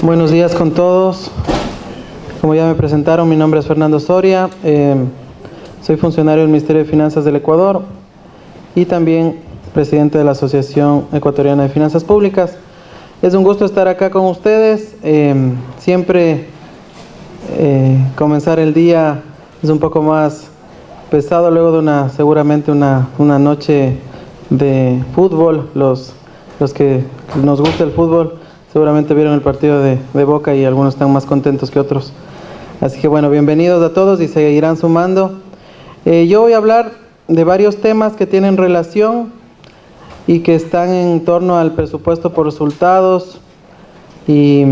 Buenos días con todos. Como ya me presentaron, mi nombre es Fernando Soria, soy funcionario del Ministerio de Finanzas del Ecuador y también presidente de la Asociación Ecuatoriana de Finanzas Públicas. Es un gusto estar acá con ustedes. Siempre comenzar el día es un poco más pesado luego de seguramente una noche de fútbol. Los que nos gusta el fútbol seguramente vieron el partido de Boca y algunos están más contentos que otros. Así que bueno, bienvenidos a todos y seguirán sumando. Yo voy a hablar de varios temas que tienen relación y que están en torno al presupuesto por resultados. Y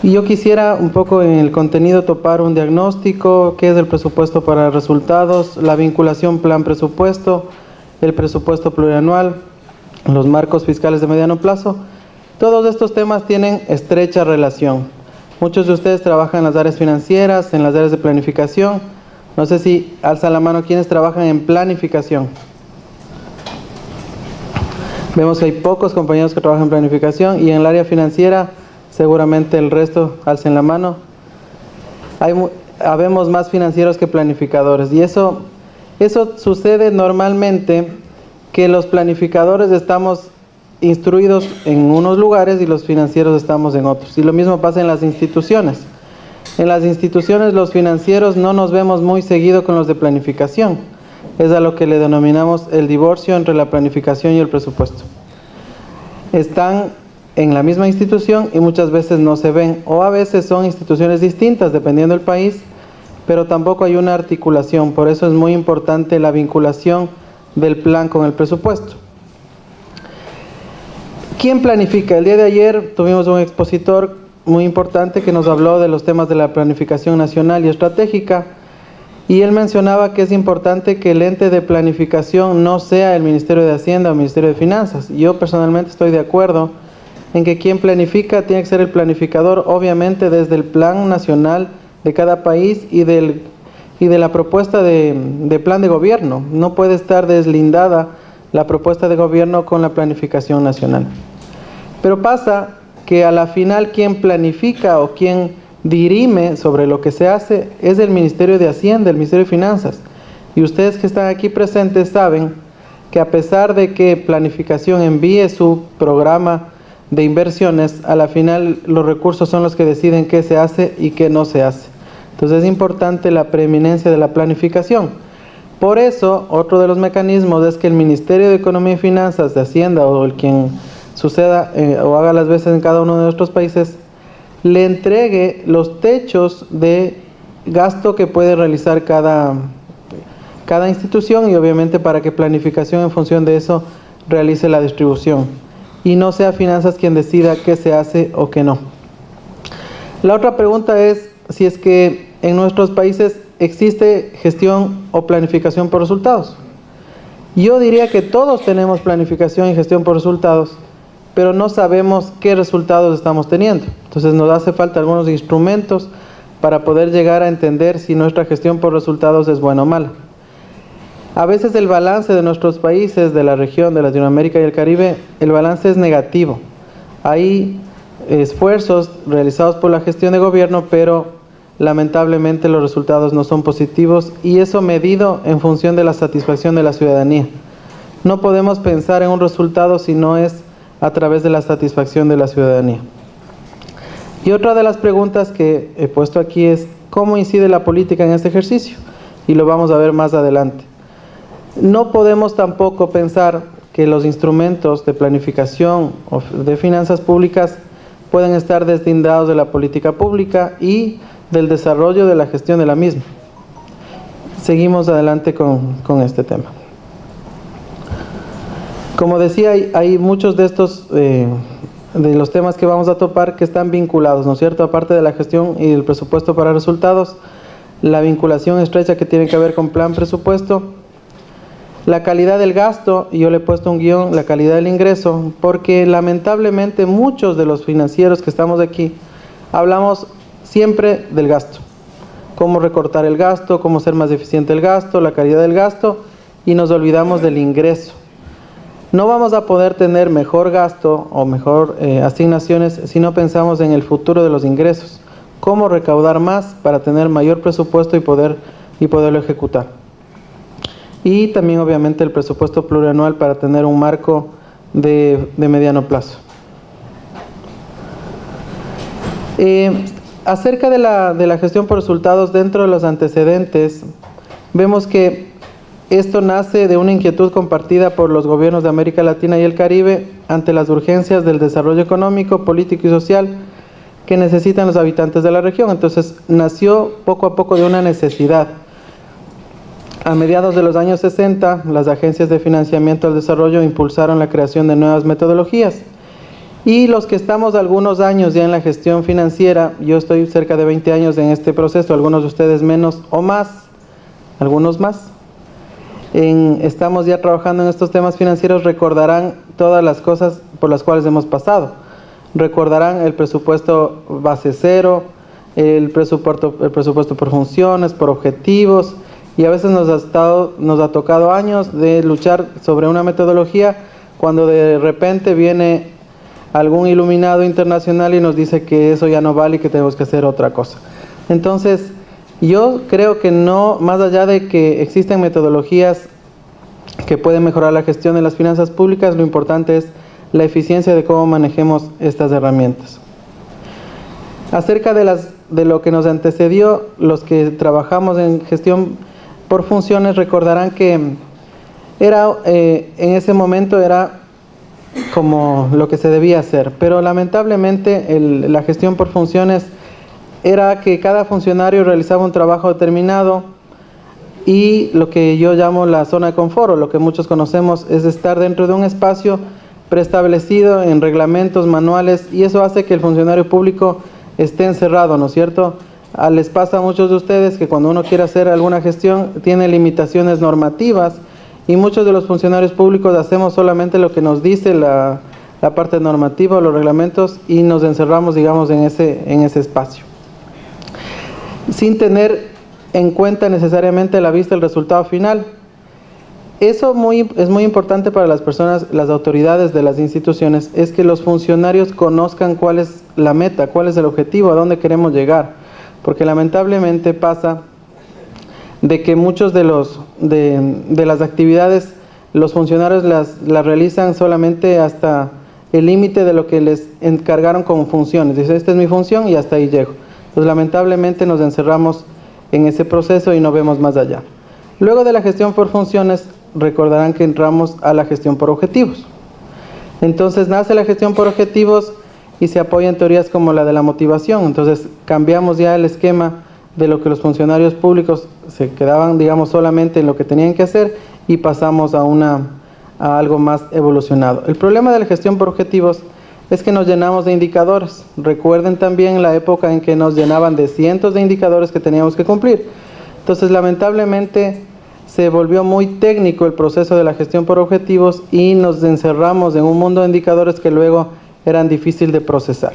yo quisiera un poco en el contenido topar un diagnóstico, qué es el presupuesto para resultados, la vinculación plan-presupuesto, el presupuesto plurianual, los marcos fiscales de mediano plazo. Todos estos temas tienen estrecha relación. Muchos de ustedes trabajan en las áreas financieras, en las áreas de planificación. No sé si alzan la mano quienes trabajan en planificación. Vemos que hay pocos compañeros que trabajan en planificación y en el área financiera seguramente el resto alcen la mano. Habemos más financieros que planificadores y eso sucede normalmente, que los planificadores estamos instruidos en unos lugares y los financieros estamos en otros. Y lo mismo pasa en las instituciones. En las instituciones los financieros no nos vemos muy seguido con los de planificación. Es a lo que le denominamos el divorcio entre la planificación y el presupuesto. Están en la misma institución y muchas veces no se ven, o a veces son instituciones distintas dependiendo del país, pero tampoco hay una articulación. Por eso es muy importante la vinculación del plan con el presupuesto. ¿Quién planifica? El día de ayer tuvimos un expositor muy importante que nos habló de los temas de la planificación nacional y estratégica, y él mencionaba que es importante que el ente de planificación no sea el Ministerio de Hacienda o el Ministerio de Finanzas. Yo personalmente estoy de acuerdo en que quien planifica tiene que ser el planificador, obviamente desde el plan nacional de cada país y de la propuesta de plan de gobierno. No puede estar deslindada la propuesta de gobierno con la planificación nacional. Pero pasa que a la final quien planifica o quien dirime sobre lo que se hace es el Ministerio de Hacienda, el Ministerio de Finanzas. Y ustedes que están aquí presentes saben que a pesar de que planificación envíe su programa de inversiones, a la final los recursos son los que deciden qué se hace y qué no se hace. Entonces es importante la preeminencia de la planificación. Por eso, otro de los mecanismos es que el Ministerio de Economía y Finanzas, de Hacienda o el quien suceda o haga las veces en cada uno de nuestros países, le entregue los techos de gasto que puede realizar cada institución, y obviamente para que planificación en función de eso realice la distribución y no sea finanzas quien decida qué se hace o qué no. La otra pregunta es si es que en nuestros países existe gestión o planificación por resultados. Yo diría que todos tenemos planificación y gestión por resultados, pero no sabemos qué resultados estamos teniendo. Entonces nos hace falta algunos instrumentos para poder llegar a entender si nuestra gestión por resultados es buena o mala. A veces el balance de nuestros países, de la región, de Latinoamérica y el Caribe, el balance es negativo. Hay esfuerzos realizados por la gestión de gobierno, pero lamentablemente los resultados no son positivos, y eso medido en función de la satisfacción de la ciudadanía. No podemos pensar en un resultado si no es a través de la satisfacción de la ciudadanía. Y otra de las preguntas que he puesto aquí es ¿cómo incide la política en este ejercicio? Y lo vamos a ver más adelante. No podemos tampoco pensar que los instrumentos de planificación o de finanzas públicas pueden estar deslindados de la política pública y del desarrollo de la gestión de la misma. Seguimos adelante con este tema. Como decía, hay muchos de estos, de los temas que vamos a topar que están vinculados, ¿no es cierto? Aparte de la gestión y el presupuesto para resultados, la vinculación estrecha que tiene que ver con plan presupuesto, la calidad del gasto, y yo le he puesto un guión, la calidad del ingreso, porque lamentablemente muchos de los financieros que estamos aquí hablamos siempre del gasto. Cómo recortar el gasto, cómo ser más eficiente el gasto, la calidad del gasto, y nos olvidamos del ingreso. No vamos a poder tener mejor gasto o mejor asignaciones si no pensamos en el futuro de los ingresos. Cómo recaudar más para tener mayor presupuesto y poderlo ejecutar. Y también obviamente el presupuesto plurianual para tener un marco de mediano plazo. Acerca de la gestión por resultados, dentro de los antecedentes, vemos que esto nace de una inquietud compartida por los gobiernos de América Latina y el Caribe ante las urgencias del desarrollo económico, político y social que necesitan los habitantes de la región. Entonces, nació poco a poco de una necesidad. A mediados de los años 60, las agencias de financiamiento al desarrollo impulsaron la creación de nuevas metodologías. Y los que estamos algunos años ya en la gestión financiera, yo estoy cerca de 20 años en este proceso, algunos de ustedes menos o más, algunos más. Estamos ya trabajando en estos temas financieros, recordarán todas las cosas por las cuales hemos pasado. Recordarán el presupuesto base cero, el presupuesto por funciones, por objetivos, y a veces nos ha tocado años de luchar sobre una metodología cuando de repente viene algún iluminado internacional y nos dice que eso ya no vale y que tenemos que hacer otra cosa. Entonces, yo creo que no, más allá de que existen metodologías que pueden mejorar la gestión de las finanzas públicas, lo importante es la eficiencia de cómo manejemos estas herramientas. Acerca de lo que nos antecedió, los que trabajamos en gestión por funciones recordarán que en ese momento era como lo que se debía hacer, pero lamentablemente la gestión por funciones era que cada funcionario realizaba un trabajo determinado y lo que yo llamo la zona de confort, o lo que muchos conocemos, es estar dentro de un espacio preestablecido en reglamentos, manuales, y eso hace que el funcionario público esté encerrado, ¿no es cierto? Les pasa a muchos de ustedes que cuando uno quiere hacer alguna gestión tiene limitaciones normativas, y muchos de los funcionarios públicos hacemos solamente lo que nos dice la parte normativa o los reglamentos y nos encerramos, digamos, en ese espacio, sin tener en cuenta necesariamente a la vista el resultado final. Eso es muy importante para las personas, las autoridades de las instituciones, es que los funcionarios conozcan cuál es la meta, cuál es el objetivo, a dónde queremos llegar, porque lamentablemente pasa de que muchos de las actividades los funcionarios las realizan solamente hasta el límite de lo que les encargaron como funciones. Dice, esta es mi función y hasta ahí llego. Pues lamentablemente nos encerramos en ese proceso y no vemos más allá. Luego de la gestión por funciones, recordarán que entramos a la gestión por objetivos. Entonces nace la gestión por objetivos y se apoya en teorías como la de la motivación. Entonces cambiamos ya el esquema de lo que los funcionarios públicos se quedaban, digamos, solamente en lo que tenían que hacer y pasamos a algo más evolucionado. El problema de la gestión por objetivos es que nos llenamos de indicadores. Recuerden también la época en que nos llenaban de cientos de indicadores que teníamos que cumplir. Entonces, lamentablemente, se volvió muy técnico el proceso de la gestión por objetivos y nos encerramos en un mundo de indicadores que luego eran difíciles de procesar.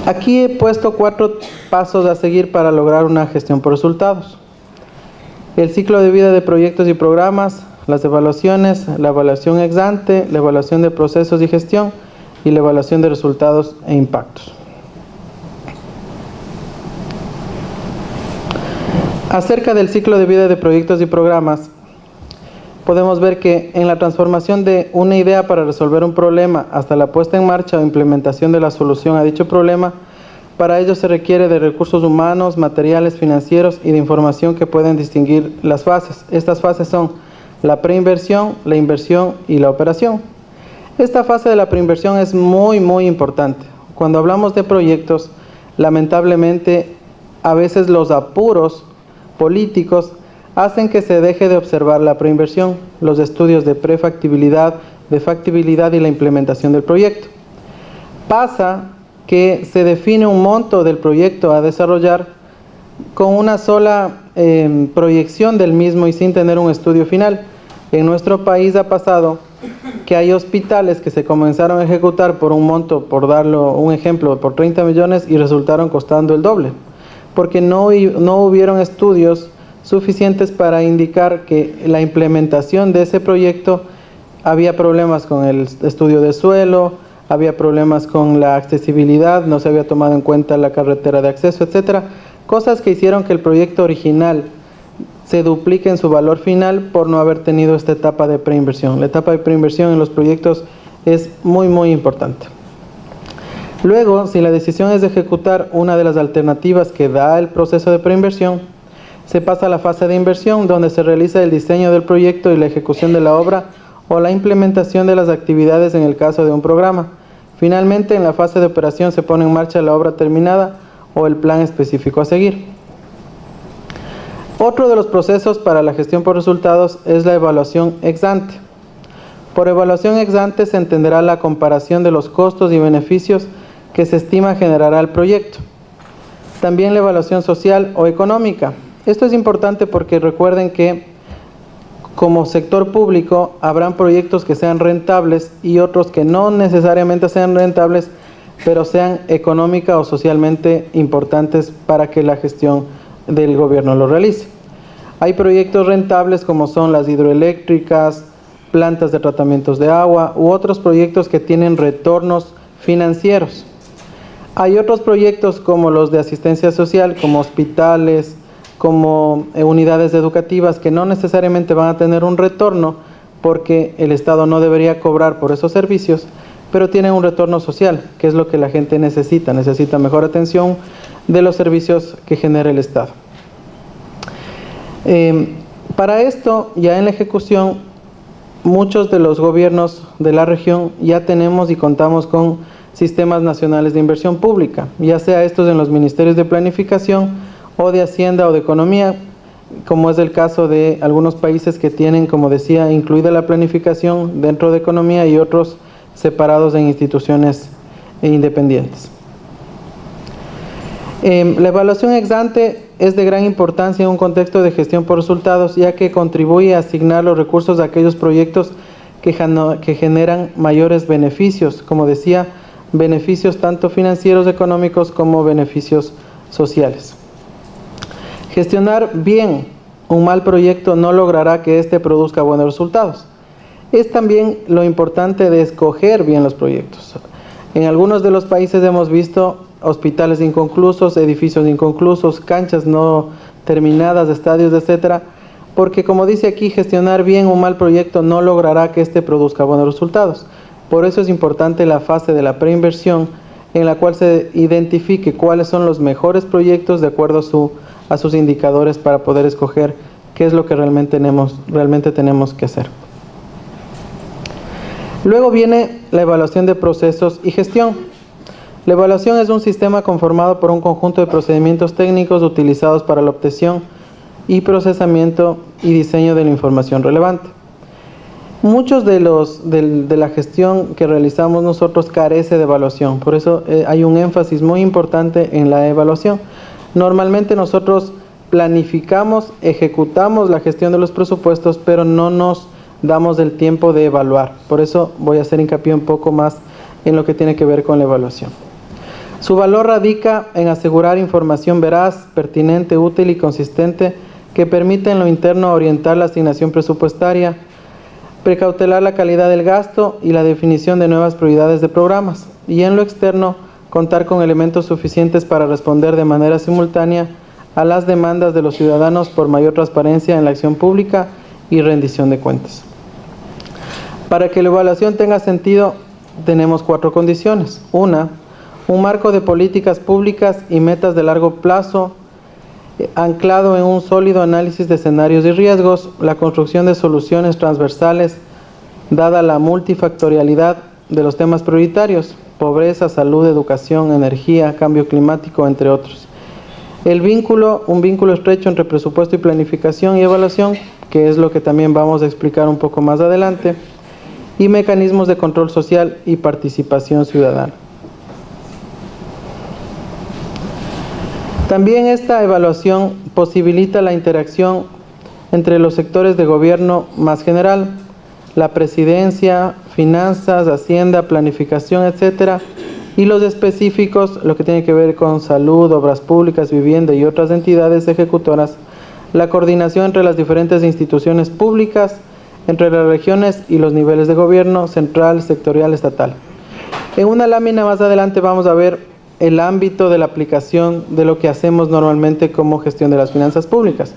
Aquí he puesto 4 pasos a seguir para lograr una gestión por resultados. El ciclo de vida de proyectos y programas, las evaluaciones, la evaluación ex ante, la evaluación de procesos y gestión y la evaluación de resultados e impactos. Acerca del ciclo de vida de proyectos y programas, podemos ver que en la transformación de una idea para resolver un problema hasta la puesta en marcha o implementación de la solución a dicho problema, para ello se requiere de recursos humanos, materiales, financieros y de información que pueden distinguir las fases. Estas fases son la preinversión, la inversión y la operación. Esta fase de la preinversión es muy importante. Cuando hablamos de proyectos, lamentablemente a veces los apuros políticos hacen que se deje de observar la preinversión, los estudios de prefactibilidad, de factibilidad y la implementación del proyecto. Pasa que se define un monto del proyecto a desarrollar con una sola proyección del mismo y sin tener un estudio final. En nuestro país ha pasado que hay hospitales que se comenzaron a ejecutar por un monto, por darlo un ejemplo, por 30 millones y resultaron costando el doble, porque no hubieron estudios suficientes para indicar que la implementación de ese proyecto había problemas con el estudio de suelo, había problemas con la accesibilidad, no se había tomado en cuenta la carretera de acceso, etcétera, cosas que hicieron que el proyecto original se duplique en su valor final por no haber tenido esta etapa de preinversión. La etapa de preinversión en los proyectos es muy, muy importante. Luego, si la decisión es de ejecutar una de las alternativas que da el proceso de preinversión, se pasa a la fase de inversión, donde se realiza el diseño del proyecto y la ejecución de la obra o la implementación de las actividades en el caso de un programa. Finalmente, en la fase de operación se pone en marcha la obra terminada o el plan específico a seguir. Otro de los procesos para la gestión por resultados es la evaluación ex ante. Por evaluación ex ante se entenderá la comparación de los costos y beneficios que se estima generará el proyecto. También la evaluación social o económica. Esto es importante porque recuerden que como sector público habrán proyectos que sean rentables y otros que no necesariamente sean rentables, pero sean económica o socialmente importantes para que la gestión del gobierno lo realice. Hay proyectos rentables como son las hidroeléctricas, plantas de tratamientos de agua u otros proyectos que tienen retornos financieros. Hay otros proyectos como los de asistencia social, como hospitales, como unidades educativas que no necesariamente van a tener un retorno porque el Estado no debería cobrar por esos servicios, pero tienen un retorno social, que es lo que la gente necesita mejor atención de los servicios que genera el Estado. Para esto, ya en la ejecución, muchos de los gobiernos de la región ya tenemos y contamos con sistemas nacionales de inversión pública, ya sea estos en los ministerios de planificación o de Hacienda o de Economía, como es el caso de algunos países que tienen, como decía, incluida la planificación dentro de Economía y otros separados en instituciones independientes. La evaluación ex ante es de gran importancia en un contexto de gestión por resultados, ya que contribuye a asignar los recursos a aquellos proyectos que generan mayores beneficios, como decía, beneficios tanto financieros, económicos, como beneficios sociales. Gestionar bien un mal proyecto no logrará que éste produzca buenos resultados. Es también lo importante de escoger bien los proyectos. En algunos de los países hemos visto hospitales inconclusos, edificios inconclusos, canchas no terminadas, estadios, etcétera, porque como dice aquí, gestionar bien un mal proyecto no logrará que éste produzca buenos resultados. Por eso es importante la fase de la preinversión, en la cual se identifique cuáles son los mejores proyectos de acuerdo a sus indicadores para poder escoger qué es lo que realmente tenemos que hacer. Luego viene la evaluación de procesos y gestión. La evaluación es un sistema conformado por un conjunto de procedimientos técnicos utilizados para la obtención y procesamiento y diseño de la información relevante. Muchos de la gestión que realizamos nosotros carece de evaluación, por eso hay un énfasis muy importante en la evaluación. Normalmente nosotros planificamos, ejecutamos la gestión de los presupuestos, pero no nos damos el tiempo de evaluar. Por eso voy a hacer hincapié un poco más en lo que tiene que ver con la evaluación. Su valor radica en asegurar información veraz, pertinente, útil y consistente que permita en lo interno orientar la asignación presupuestaria, precautelar la calidad del gasto y la definición de nuevas prioridades de programas, y en lo externo contar con elementos suficientes para responder de manera simultánea a las demandas de los ciudadanos por mayor transparencia en la acción pública y rendición de cuentas. Para que la evaluación tenga sentido, tenemos 4 condiciones. Un marco de políticas públicas y metas de largo plazo anclado en un sólido análisis de escenarios y riesgos, la construcción de soluciones transversales dada la multifactorialidad de los temas prioritarios, pobreza, salud, educación, energía, cambio climático, entre otros. Un vínculo estrecho entre presupuesto y planificación y evaluación, que es lo que también vamos a explicar un poco más adelante, y mecanismos de control social y participación ciudadana. También esta evaluación posibilita la interacción entre los sectores de gobierno más general, la presidencia, finanzas, hacienda, planificación, etcétera, y los específicos, lo que tiene que ver con salud, obras públicas, vivienda y otras entidades ejecutoras, la coordinación entre las diferentes instituciones públicas, entre las regiones y los niveles de gobierno, central, sectorial, estatal. En una lámina más adelante vamos a ver el ámbito de la aplicación de lo que hacemos normalmente como gestión de las finanzas públicas.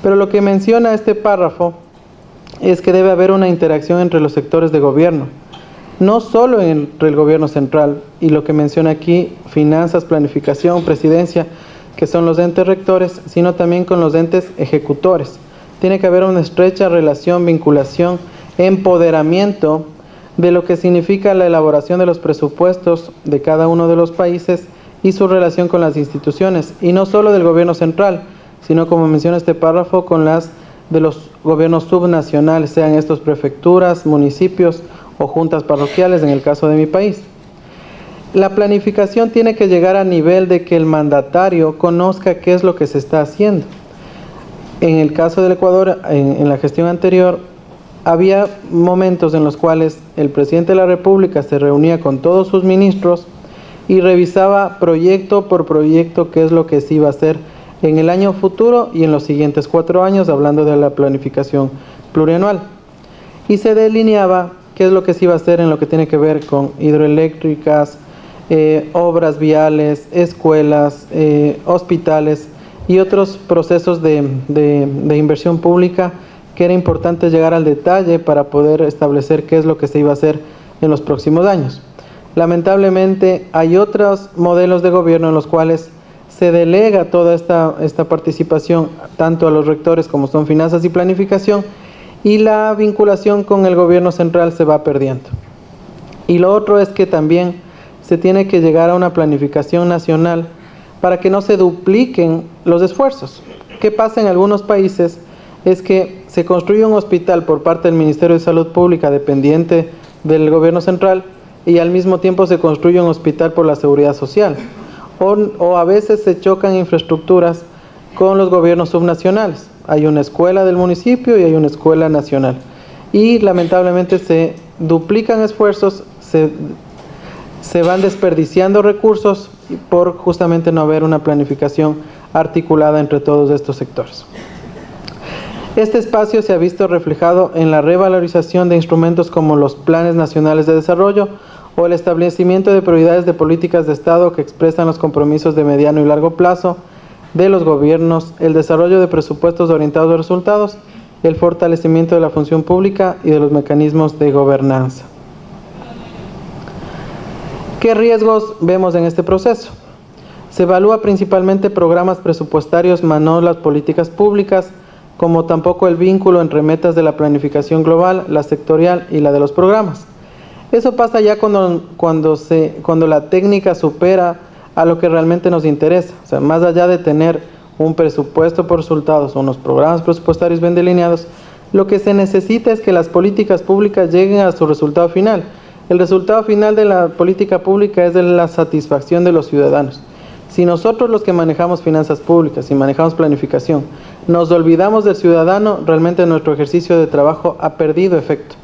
Pero lo que menciona este párrafo es que debe haber una interacción entre los sectores de gobierno, no solo entre el gobierno central, y lo que menciona aquí, finanzas, planificación, presidencia, que son los entes rectores, sino también con los entes ejecutores. Tiene que haber una estrecha relación, vinculación, empoderamiento de lo que significa la elaboración de los presupuestos de cada uno de los países y su relación con las instituciones, y no solo del gobierno central, sino, como menciona este párrafo, con las de los gobiernos subnacionales, sean estos prefecturas, municipios o juntas parroquiales en el caso de mi país. La planificación tiene que llegar a nivel de que el mandatario conozca qué es lo que se está haciendo. En el caso del Ecuador, en la gestión anterior, había momentos en los cuales el presidente de la República se reunía con todos sus ministros y revisaba proyecto por proyecto qué es lo que se iba a hacer en el año futuro y en los siguientes 4 años, hablando de la planificación plurianual. Y se delineaba qué es lo que se iba a hacer en lo que tiene que ver con hidroeléctricas, obras viales, escuelas, hospitales y otros procesos de inversión pública que era importante llegar al detalle para poder establecer qué es lo que se iba a hacer en los próximos años. Lamentablemente hay otros modelos de gobierno en los cuales se delega toda esta participación tanto a los rectores como son finanzas y planificación, y la vinculación con el gobierno central se va perdiendo. Y lo otro es que también se tiene que llegar a una planificación nacional para que no se dupliquen los esfuerzos. ¿Qué pasa en algunos países? Es que se construye un hospital por parte del Ministerio de Salud Pública dependiente del gobierno central y al mismo tiempo se construye un hospital por la Seguridad Social. O a veces se chocan infraestructuras con los gobiernos subnacionales. Hay una escuela del municipio y hay una escuela nacional. Y lamentablemente se duplican esfuerzos, se van desperdiciando recursos por justamente no haber una planificación articulada entre todos estos sectores. Este espacio se ha visto reflejado en la revalorización de instrumentos como los planes nacionales de desarrollo o el establecimiento de prioridades de políticas de Estado que expresan los compromisos de mediano y largo plazo de los gobiernos, el desarrollo de presupuestos orientados a resultados, el fortalecimiento de la función pública y de los mecanismos de gobernanza. ¿Qué riesgos vemos en este proceso? Se evalúa principalmente programas presupuestarios, más no las políticas públicas, como tampoco el vínculo entre metas de la planificación global, la sectorial y la de los programas. Eso pasa ya cuando la técnica supera a lo que realmente nos interesa. O sea, más allá de tener un presupuesto por resultados o unos programas presupuestarios bien delineados, lo que se necesita es que las políticas públicas lleguen a su resultado final. El resultado final de la política pública es de la satisfacción de los ciudadanos. Si nosotros, los que manejamos finanzas públicas y manejamos planificación, nos olvidamos del ciudadano, realmente nuestro ejercicio de trabajo ha perdido efecto.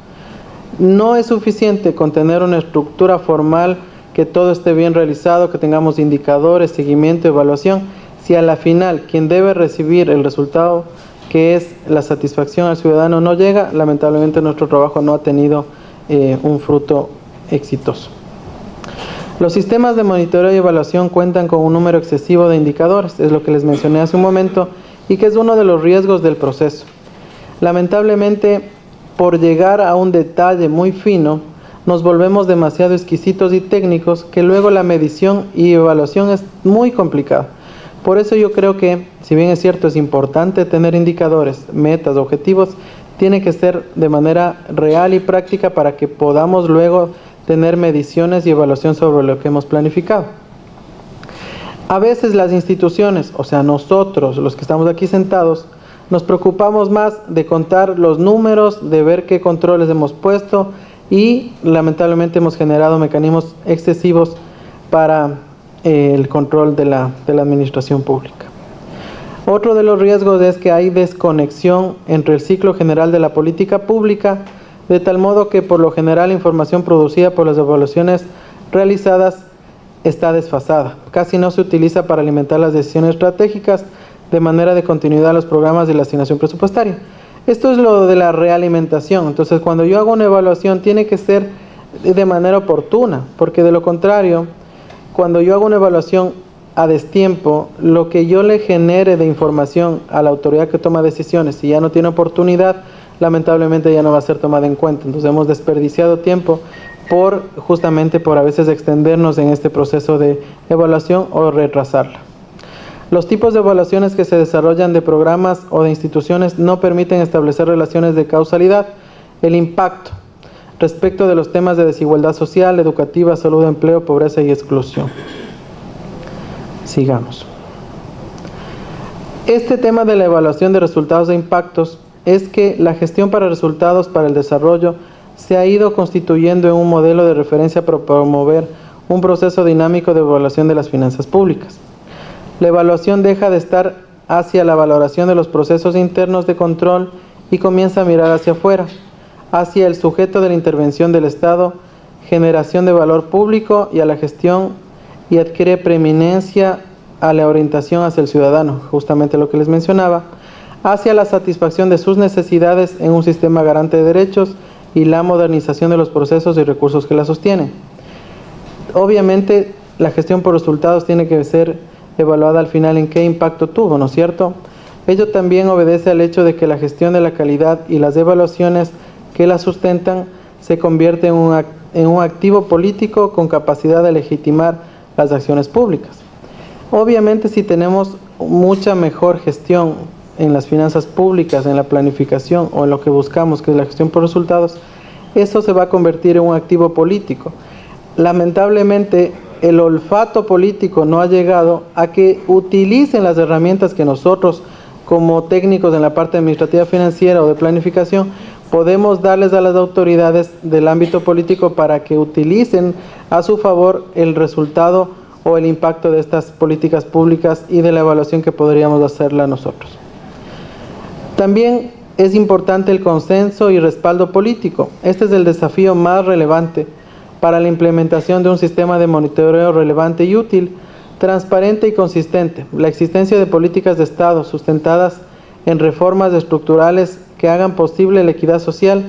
No es suficiente con tener una estructura formal, que todo esté bien realizado, que tengamos indicadores, seguimiento, evaluación, si a la final quien debe recibir el resultado, que es la satisfacción al ciudadano, no llega, lamentablemente nuestro trabajo no ha tenido un fruto exitoso. Los sistemas de monitoreo y evaluación cuentan con un número excesivo de indicadores, es lo que les mencioné hace un momento, y que es uno de los riesgos del proceso. Lamentablemente, por llegar a un detalle muy fino, nos volvemos demasiado exquisitos y técnicos, que luego la medición y evaluación es muy complicada. Por eso yo creo que, si bien es cierto, es importante tener indicadores, metas, objetivos, tiene que ser de manera real y práctica para que podamos luego tener mediciones y evaluación sobre lo que hemos planificado. A veces las instituciones, o sea nosotros, los que estamos aquí sentados, nos preocupamos más de contar los números, de ver qué controles hemos puesto y lamentablemente hemos generado mecanismos excesivos para el control de la administración pública. Otro de los riesgos es que hay desconexión entre el ciclo general de la política pública, de tal modo que por lo general la información producida por las evaluaciones realizadas está desfasada. Casi no se utiliza para alimentar las decisiones estratégicas, de manera de continuidad a los programas de la asignación presupuestaria. Esto es lo de la realimentación. Entonces, cuando yo hago una evaluación, tiene que ser de manera oportuna, porque de lo contrario, cuando yo hago una evaluación a destiempo, lo que yo le genere de información a la autoridad que toma decisiones, si ya no tiene oportunidad, lamentablemente ya no va a ser tomada en cuenta. Entonces hemos desperdiciado tiempo justamente por a veces extendernos en este proceso de evaluación o retrasarla. Los tipos de evaluaciones que se desarrollan de programas o de instituciones no permiten establecer relaciones de causalidad. El impacto respecto de los temas de desigualdad social, educativa, salud, empleo, pobreza y exclusión. Sigamos. Este tema de la evaluación de resultados e impactos es que la gestión para resultados para el desarrollo se ha ido constituyendo en un modelo de referencia para promover un proceso dinámico de evaluación de las finanzas públicas. La evaluación deja de estar hacia la valoración de los procesos internos de control y comienza a mirar hacia afuera, hacia el sujeto de la intervención del Estado, generación de valor público y a la gestión, y adquiere preeminencia a la orientación hacia el ciudadano, justamente lo que les mencionaba, hacia la satisfacción de sus necesidades en un sistema garante de derechos y la modernización de los procesos y recursos que la sostienen. Obviamente, la gestión por resultados tiene que ser evaluada al final en qué impacto tuvo, ¿no es cierto? Ello también obedece al hecho de que la gestión de la calidad y las evaluaciones que la sustentan se convierte en un activo político con capacidad de legitimar las acciones públicas. Obviamente, si tenemos mucha mejor gestión en las finanzas públicas, en la planificación o en lo que buscamos, que es la gestión por resultados, eso se va a convertir en un activo político. Lamentablemente, el olfato político no ha llegado a que utilicen las herramientas que nosotros, como técnicos en la parte administrativa financiera o de planificación, podemos darles a las autoridades del ámbito político para que utilicen a su favor el resultado o el impacto de estas políticas públicas y de la evaluación que podríamos hacerla nosotros. También es importante el consenso y respaldo político. Este es el desafío más relevante para la implementación de un sistema de monitoreo relevante y útil, transparente y consistente. La existencia de políticas de Estado sustentadas en reformas estructurales que hagan posible la equidad social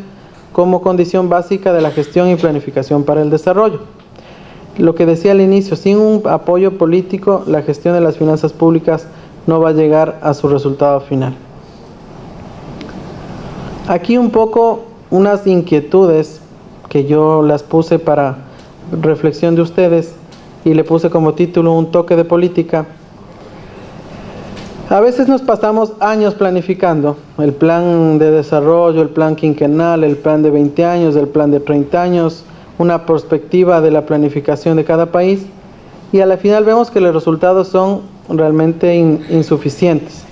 como condición básica de la gestión y planificación para el desarrollo. Lo que decía al inicio, sin un apoyo político, la gestión de las finanzas públicas no va a llegar a su resultado final. Aquí un poco unas inquietudes que yo las puse para reflexión de ustedes y le puse como título un toque de política. A veces nos pasamos años planificando el plan de desarrollo, el plan quinquenal, el plan de 20 años, el plan de 30 años, una perspectiva de la planificación de cada país, y a la final vemos que los resultados son realmente insuficientes.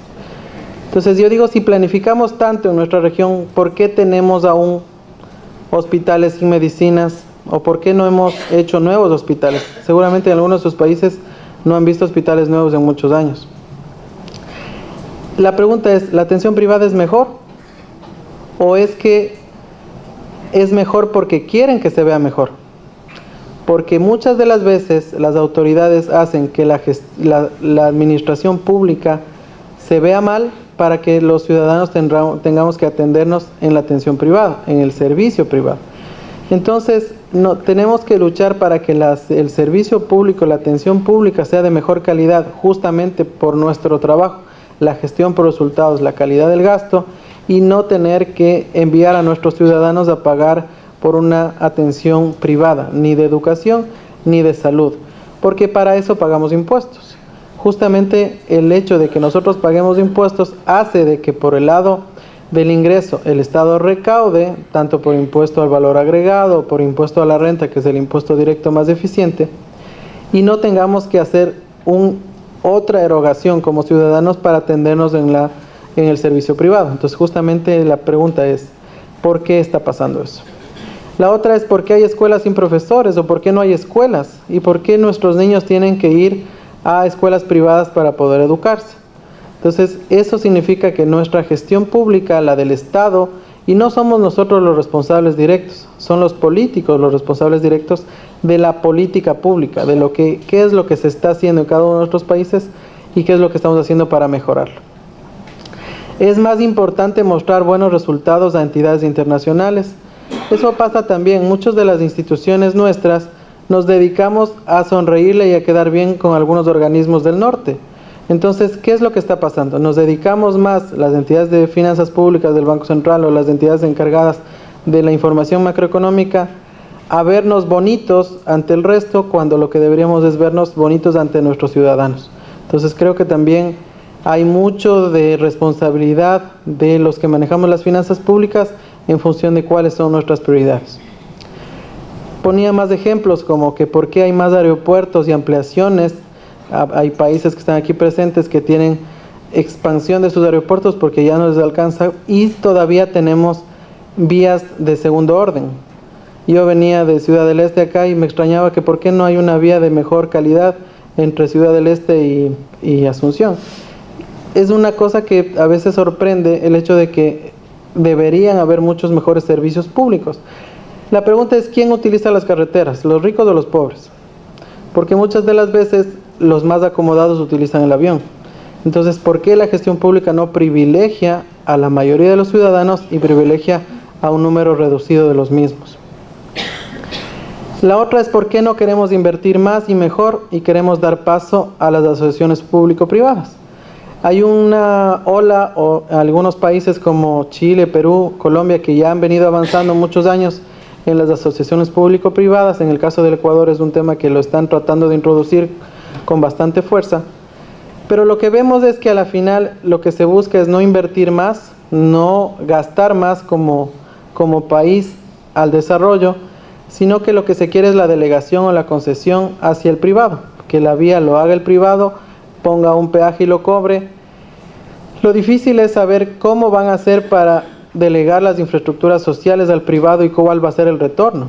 Entonces yo digo, si planificamos tanto en nuestra región, ¿por qué tenemos aún hospitales sin medicinas? ¿O por qué no hemos hecho nuevos hospitales? Seguramente en algunos de sus países no han visto hospitales nuevos en muchos años. La pregunta es, ¿la atención privada es mejor? ¿O es que es mejor porque quieren que se vea mejor? Porque muchas de las veces las autoridades hacen que la administración pública se vea mal para que los ciudadanos tengamos que atendernos en la atención privada, en el servicio privado. Entonces, tenemos que luchar para que el servicio público, la atención pública sea de mejor calidad, justamente por nuestro trabajo, la gestión por resultados, la calidad del gasto, y no tener que enviar a nuestros ciudadanos a pagar por una atención privada, ni de educación ni de salud, porque para eso pagamos impuestos. Justamente el hecho de que nosotros paguemos impuestos hace de que por el lado del ingreso el Estado recaude, tanto por impuesto al valor agregado, por impuesto a la renta, que es el impuesto directo más eficiente, y no tengamos que hacer otra erogación como ciudadanos para atendernos en el servicio privado. Entonces justamente la pregunta es, ¿por qué está pasando eso? La otra es, ¿por qué hay escuelas sin profesores? ¿O por qué no hay escuelas? ¿Y por qué nuestros niños tienen que ir a escuelas privadas para poder educarse? Entonces eso significa que nuestra gestión pública, la del Estado, y no somos nosotros los responsables directos, son los políticos los responsables directos de la política pública, de qué es lo que se está haciendo en cada uno de nuestros países y qué es lo que estamos haciendo para mejorarlo. Es más importante mostrar buenos resultados a entidades internacionales. Eso pasa también. Muchas de las instituciones nuestras nos dedicamos a sonreírle y a quedar bien con algunos organismos del norte. Entonces, ¿qué es lo que está pasando? Nos dedicamos más, las entidades de finanzas públicas del Banco Central o las entidades encargadas de la información macroeconómica, a vernos bonitos ante el resto, cuando lo que deberíamos es vernos bonitos ante nuestros ciudadanos. Entonces, creo que también hay mucho de responsabilidad de los que manejamos las finanzas públicas en función de cuáles son nuestras prioridades. Ponía más ejemplos como que por qué hay más aeropuertos y ampliaciones. Hay países que están aquí presentes que tienen expansión de sus aeropuertos porque ya no les alcanza y todavía tenemos vías de segundo orden. Yo venía de Ciudad del Este acá y me extrañaba que por qué no hay una vía de mejor calidad entre Ciudad del Este y Asunción. Es una cosa que a veces sorprende el hecho de que deberían haber muchos mejores servicios públicos. La pregunta es, ¿quién utiliza las carreteras? ¿Los ricos o los pobres? Porque muchas de las veces los más acomodados utilizan el avión. Entonces, ¿por qué la gestión pública no privilegia a la mayoría de los ciudadanos y privilegia a un número reducido de los mismos? La otra es por qué no queremos invertir más y mejor y queremos dar paso a las asociaciones público-privadas. Hay una ola, o algunos países como Chile, Perú, Colombia, que ya han venido avanzando muchos años en las asociaciones público-privadas. En el caso del Ecuador es un tema que lo están tratando de introducir con bastante fuerza. Pero lo que vemos es que a la final lo que se busca es no invertir más, no gastar más como país al desarrollo, sino que lo que se quiere es la delegación o la concesión hacia el privado, que la vía lo haga el privado, ponga un peaje y lo cobre. Lo difícil es saber cómo van a hacer para delegar las infraestructuras sociales al privado y cuál va a ser el retorno.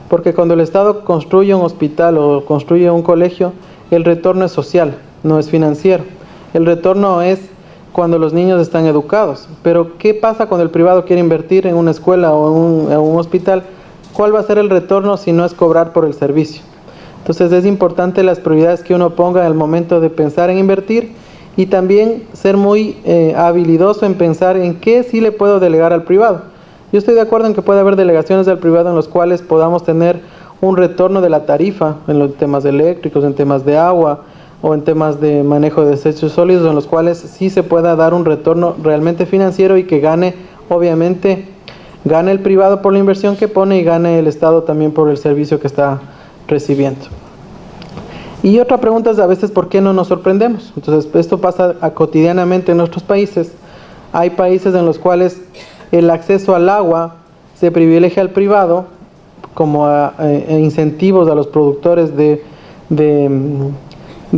Porque cuando el Estado construye un hospital o construye un colegio, el retorno es social, no es financiero. El retorno es cuando los niños están educados. Pero ¿qué pasa cuando el privado quiere invertir en una escuela o en un hospital? ¿Cuál va a ser el retorno si no es cobrar por el servicio? Entonces es importante las prioridades que uno ponga al momento de pensar en invertir y también ser muy habilidoso en pensar en qué sí le puedo delegar al privado. Yo estoy de acuerdo en que puede haber delegaciones del privado en los cuales podamos tener un retorno de la tarifa en los temas eléctricos, en temas de agua o en temas de manejo de desechos sólidos, en los cuales sí se pueda dar un retorno realmente financiero y que gane, obviamente, gane el privado por la inversión que pone y gane el Estado también por el servicio que está recibiendo. Y otra pregunta es a veces ¿por qué no nos sorprendemos? Entonces esto pasa cotidianamente en nuestros países. Hay países en los cuales el acceso al agua se privilegia al privado como incentivos a los productores de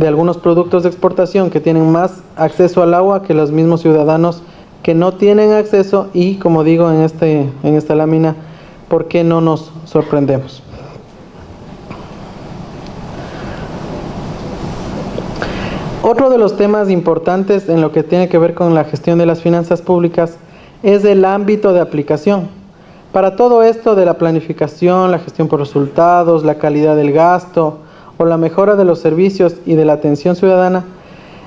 algunos productos de exportación que tienen más acceso al agua que los mismos ciudadanos que no tienen acceso. Y como digo en esta lámina, ¿por qué no nos sorprendemos? Otro de los temas importantes en lo que tiene que ver con la gestión de las finanzas públicas es el ámbito de aplicación. Para todo esto de la planificación, la gestión por resultados, la calidad del gasto o la mejora de los servicios y de la atención ciudadana,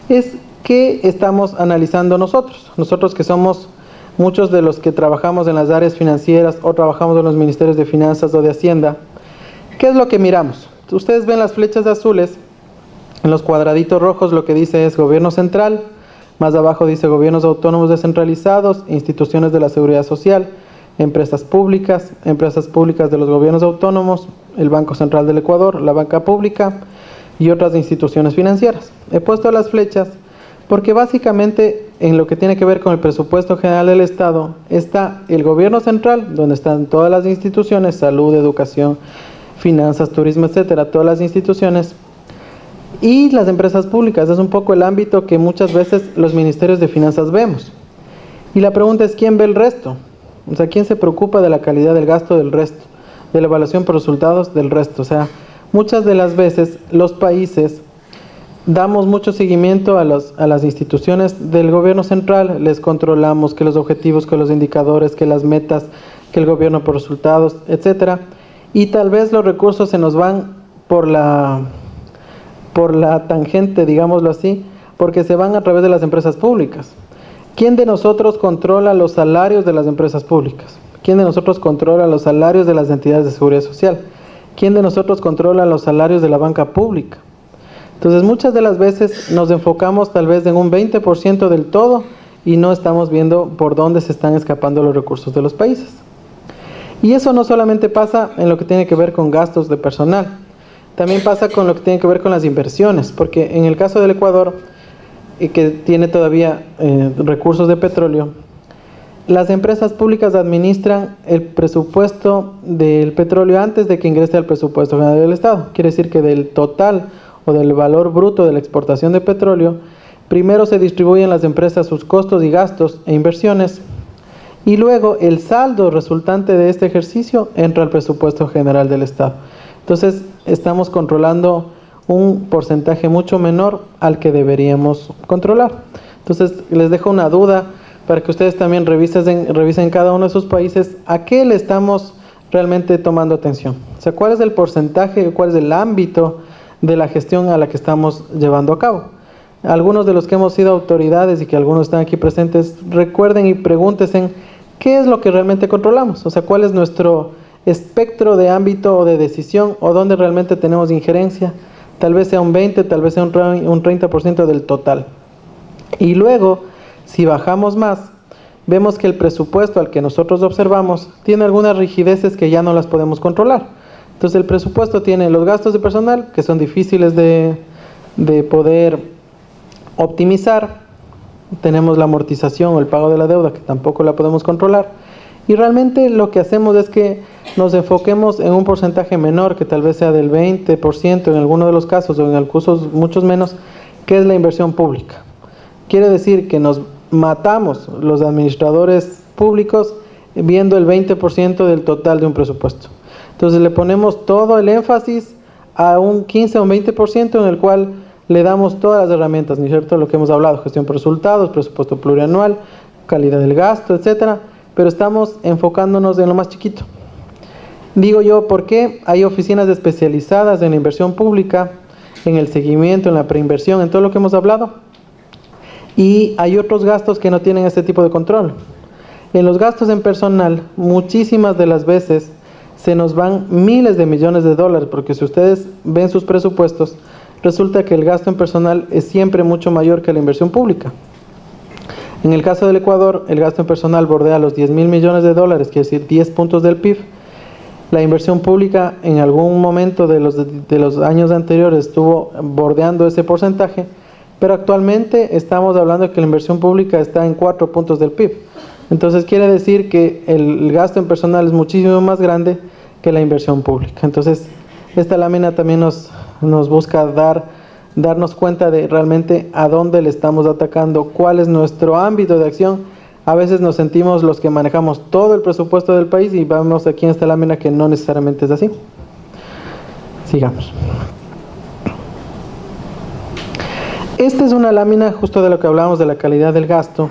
es que estamos analizando nosotros que somos muchos de los que trabajamos en las áreas financieras o trabajamos en los ministerios de finanzas o de hacienda. ¿Qué es lo que miramos? Ustedes ven las flechas azules. En los cuadraditos rojos lo que dice es gobierno central, más abajo dice gobiernos autónomos descentralizados, instituciones de la seguridad social, empresas públicas de los gobiernos autónomos, el Banco Central del Ecuador, la banca pública y otras instituciones financieras. He puesto las flechas porque básicamente en lo que tiene que ver con el presupuesto general del Estado está el gobierno central, donde están todas las instituciones, salud, educación, finanzas, turismo, etcétera, todas las instituciones. Y las empresas públicas, es un poco el ámbito que muchas veces los ministerios de finanzas vemos. Y la pregunta es, ¿quién ve el resto? O sea, ¿quién se preocupa de la calidad del gasto del resto? De la evaluación por resultados del resto. O sea, muchas de las veces los países damos mucho seguimiento a las instituciones del gobierno central, les controlamos que los objetivos, que los indicadores, que las metas, que el gobierno por resultados, etcétera. Y tal vez los recursos se nos van por por la tangente, digámoslo así, porque se van a través de las empresas públicas. ¿Quién de nosotros controla los salarios de las empresas públicas? ¿Quién de nosotros controla los salarios de las entidades de seguridad social? ¿Quién de nosotros controla los salarios de la banca pública? Entonces, muchas de las veces nos enfocamos tal vez en un 20% del todo y no estamos viendo por dónde se están escapando los recursos de los países. Y eso no solamente pasa en lo que tiene que ver con gastos de personal, también pasa con lo que tiene que ver con las inversiones, porque en el caso del Ecuador, que tiene todavía recursos de petróleo, las empresas públicas administran el presupuesto del petróleo antes de que ingrese al presupuesto general del Estado. Quiere decir que del total o del valor bruto de la exportación de petróleo, primero se distribuyen las empresas sus costos y gastos e inversiones, y luego el saldo resultante de este ejercicio entra al presupuesto general del Estado. Entonces, estamos controlando un porcentaje mucho menor al que deberíamos controlar. Entonces, les dejo una duda para que ustedes también revisen cada uno de sus países a qué le estamos realmente tomando atención. O sea, cuál es el porcentaje, cuál es el ámbito de la gestión a la que estamos llevando a cabo. Algunos de los que hemos sido autoridades y que algunos están aquí presentes, recuerden y pregúntense qué es lo que realmente controlamos. O sea, cuál es nuestro espectro de ámbito o de decisión o dónde realmente tenemos injerencia. Tal vez sea un 20, tal vez sea un 30% del total. Y luego, si bajamos más, vemos que el presupuesto al que nosotros observamos tiene algunas rigideces que ya no las podemos controlar. Entonces, el presupuesto tiene los gastos de personal, que son difíciles de poder optimizar. Tenemos la amortización o el pago de la deuda, que tampoco la podemos controlar. Y realmente lo que hacemos es que nos enfoquemos en un porcentaje menor, que tal vez sea del 20% en alguno de los casos, o en algunos muchos menos, que es la inversión pública. Quiere decir que nos matamos los administradores públicos viendo el 20% del total de un presupuesto. Entonces le ponemos todo el énfasis a un 15 o un 20% en el cual le damos todas las herramientas, ¿no es cierto? Lo que hemos hablado, gestión por resultados, presupuesto plurianual, calidad del gasto, etcétera. Pero estamos enfocándonos en lo más chiquito. Digo yo, ¿por qué? Hay oficinas especializadas en la inversión pública, en el seguimiento, en la preinversión, en todo lo que hemos hablado. Y hay otros gastos que no tienen este tipo de control. En los gastos en personal, muchísimas de las veces se nos van miles de millones de dólares, porque si ustedes ven sus presupuestos, resulta que el gasto en personal es siempre mucho mayor que la inversión pública. En el caso del Ecuador, el gasto en personal bordea los 10.000 millones de dólares, quiere decir 10 puntos del PIB. La inversión pública en algún momento de los años anteriores estuvo bordeando ese porcentaje, pero actualmente estamos hablando de que la inversión pública está en 4 puntos del PIB. Entonces quiere decir que el gasto en personal es muchísimo más grande que la inversión pública. Entonces esta lámina también nos busca darnos cuenta de realmente a dónde le estamos atacando, cuál es nuestro ámbito de acción. A veces nos sentimos los que manejamos todo el presupuesto del país y vamos aquí en esta lámina que no necesariamente es así. Sigamos. Esta es una lámina justo de lo que hablábamos de la calidad del gasto,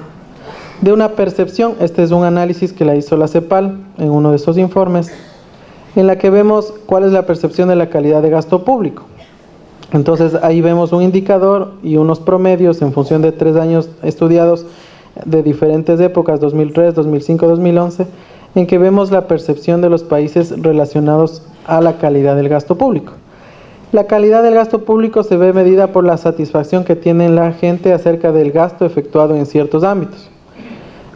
de una percepción. Este es un análisis que la hizo la CEPAL en uno de esos informes, en la que vemos cuál es la percepción de la calidad de gasto público. Entonces ahí vemos un indicador y unos promedios en función de 3 años estudiados de diferentes épocas, 2003, 2005, 2011, en que vemos la percepción de los países relacionados a la calidad del gasto público. La calidad del gasto público se ve medida por la satisfacción que tiene la gente acerca del gasto efectuado en ciertos ámbitos.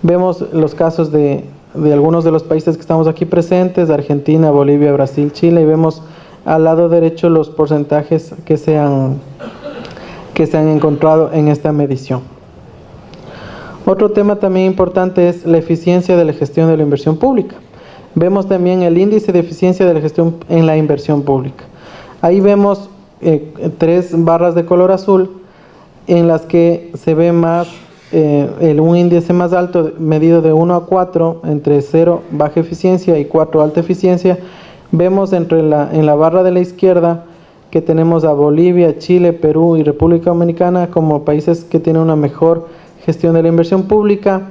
Vemos los casos de algunos de los países que estamos aquí presentes, Argentina, Bolivia, Brasil, Chile, y vemos al lado derecho los porcentajes que se han encontrado en esta medición. Otro tema también importante es la eficiencia de la gestión de la inversión pública. Vemos también el índice de eficiencia de la gestión en la inversión pública. Ahí vemos 3 barras de color azul en las que se ve más un índice más alto medido de 1 a 4, entre 0 baja eficiencia y 4 alta eficiencia. Vemos en la barra de la izquierda que tenemos a Bolivia, Chile, Perú y República Dominicana como países que tienen una mejor gestión de la inversión pública.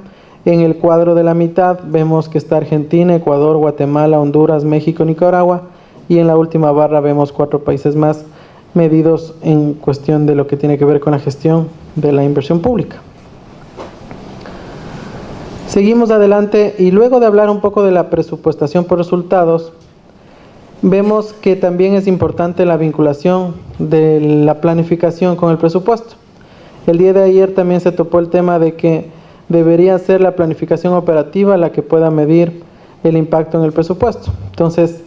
En el cuadro de la mitad vemos que está Argentina, Ecuador, Guatemala, Honduras, México, Nicaragua, y en la última barra vemos 4 países más medidos en cuestión de lo que tiene que ver con la gestión de la inversión pública. Seguimos adelante y luego de hablar un poco de la presupuestación por resultados, vemos que también es importante la vinculación de la planificación con el presupuesto. El día de ayer también se topó el tema de que debería ser la planificación operativa la que pueda medir el impacto en el presupuesto. Entonces,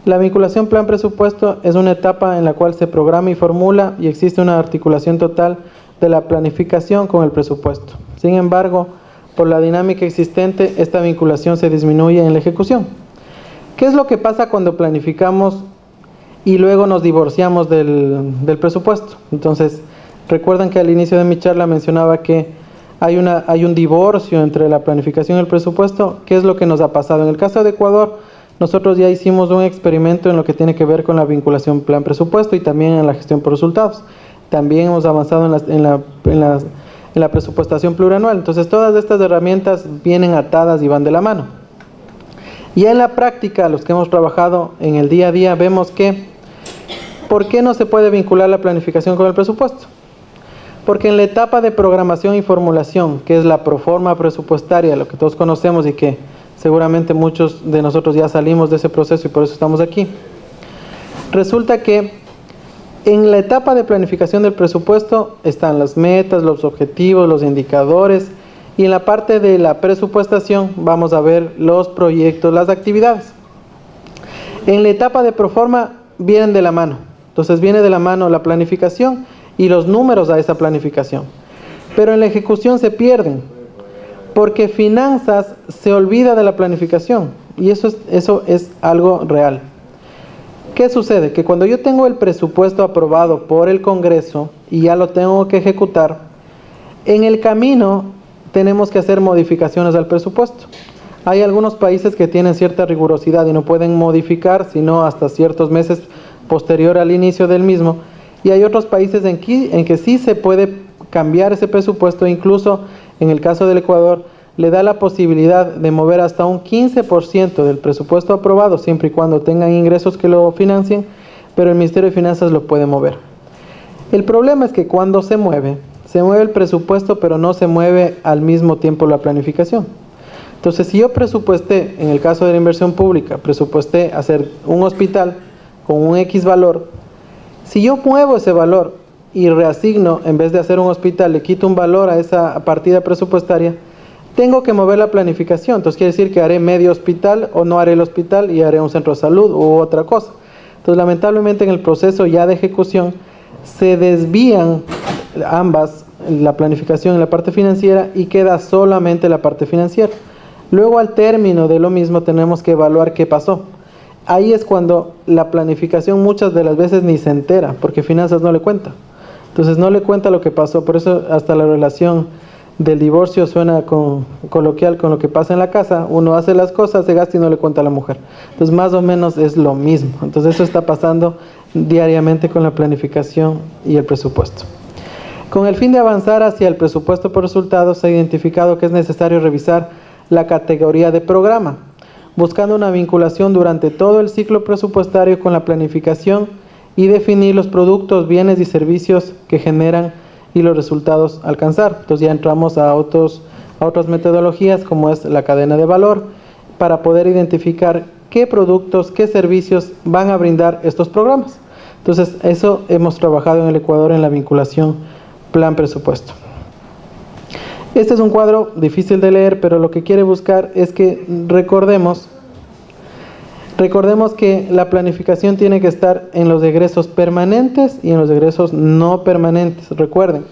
la vinculación plan-presupuesto es una etapa en la cual se programa y formula y existe una articulación total de la planificación con el presupuesto. Sin embargo, por la dinámica existente, esta vinculación se disminuye en la ejecución. ¿Qué es lo que pasa cuando planificamos y luego nos divorciamos del presupuesto? Entonces, recuerdan que al inicio de mi charla mencionaba que hay un divorcio entre la planificación y el presupuesto. ¿Qué es lo que nos ha pasado? En el caso de Ecuador, nosotros ya hicimos un experimento en lo que tiene que ver con la vinculación plan-presupuesto y también en la gestión por resultados. También hemos avanzado en la presupuestación plurianual. Entonces, todas estas herramientas vienen atadas y van de la mano. Y en la práctica, los que hemos trabajado en el día a día, vemos que ¿por qué no se puede vincular la planificación con el presupuesto? Porque en la etapa de programación y formulación, que es la proforma presupuestaria, lo que todos conocemos y que seguramente muchos de nosotros ya salimos de ese proceso y por eso estamos aquí, resulta que en la etapa de planificación del presupuesto están las metas, los objetivos, los indicadores, y en la parte de la presupuestación vamos a ver los proyectos, las actividades. En la etapa de proforma vienen de la mano. Entonces viene de la mano la planificación y los números a esa planificación. Pero en la ejecución se pierden, porque finanzas se olvida de la planificación, y eso es algo real. ¿Qué sucede? Que cuando yo tengo el presupuesto aprobado por el Congreso y ya lo tengo que ejecutar, en el camino tenemos que hacer modificaciones al presupuesto. Hay algunos países que tienen cierta rigurosidad y no pueden modificar sino hasta ciertos meses posterior al inicio del mismo, y hay otros países en que sí se puede cambiar ese presupuesto. Incluso en el caso del Ecuador le da la posibilidad de mover hasta un 15% del presupuesto aprobado, siempre y cuando tengan ingresos que lo financien, pero el Ministerio de Finanzas lo puede mover. El problema es que cuando se mueve el presupuesto, pero no se mueve al mismo tiempo la planificación. Entonces, si yo presupuesté, en el caso de la inversión pública, presupuesté hacer un hospital con un X valor, si yo muevo ese valor y reasigno, en vez de hacer un hospital, le quito un valor a esa partida presupuestaria, tengo que mover la planificación. Entonces quiere decir que haré medio hospital o no haré el hospital y haré un centro de salud u otra cosa. Entonces, lamentablemente, en el proceso ya de ejecución se desvían ambas, la planificación y la parte financiera, y queda solamente la parte financiera. Luego, al término de lo mismo, tenemos que evaluar qué pasó. Ahí es cuando la planificación muchas de las veces ni se entera, porque finanzas no le cuenta. Entonces no le cuenta lo que pasó. Por eso hasta la relación del divorcio suena coloquial con lo que pasa en la casa. Uno hace las cosas, se gasta y no le cuenta a la mujer. Entonces más o menos es lo mismo. Entonces eso está pasando diariamente con la planificación y el presupuesto. Con el fin de avanzar hacia el presupuesto por resultados, se ha identificado que es necesario revisar la categoría de programa, buscando una vinculación durante todo el ciclo presupuestario con la planificación y definir los productos, bienes y servicios que generan y los resultados a alcanzar. Entonces ya entramos a otras metodologías, como es la cadena de valor, para poder identificar qué productos, qué servicios van a brindar estos programas. Entonces eso hemos trabajado en el Ecuador en la vinculación plan-presupuesto. Este es un cuadro difícil de leer, pero lo que quiere buscar es que recordemos que la planificación tiene que estar en los egresos permanentes y en los egresos no permanentes. Recuerden,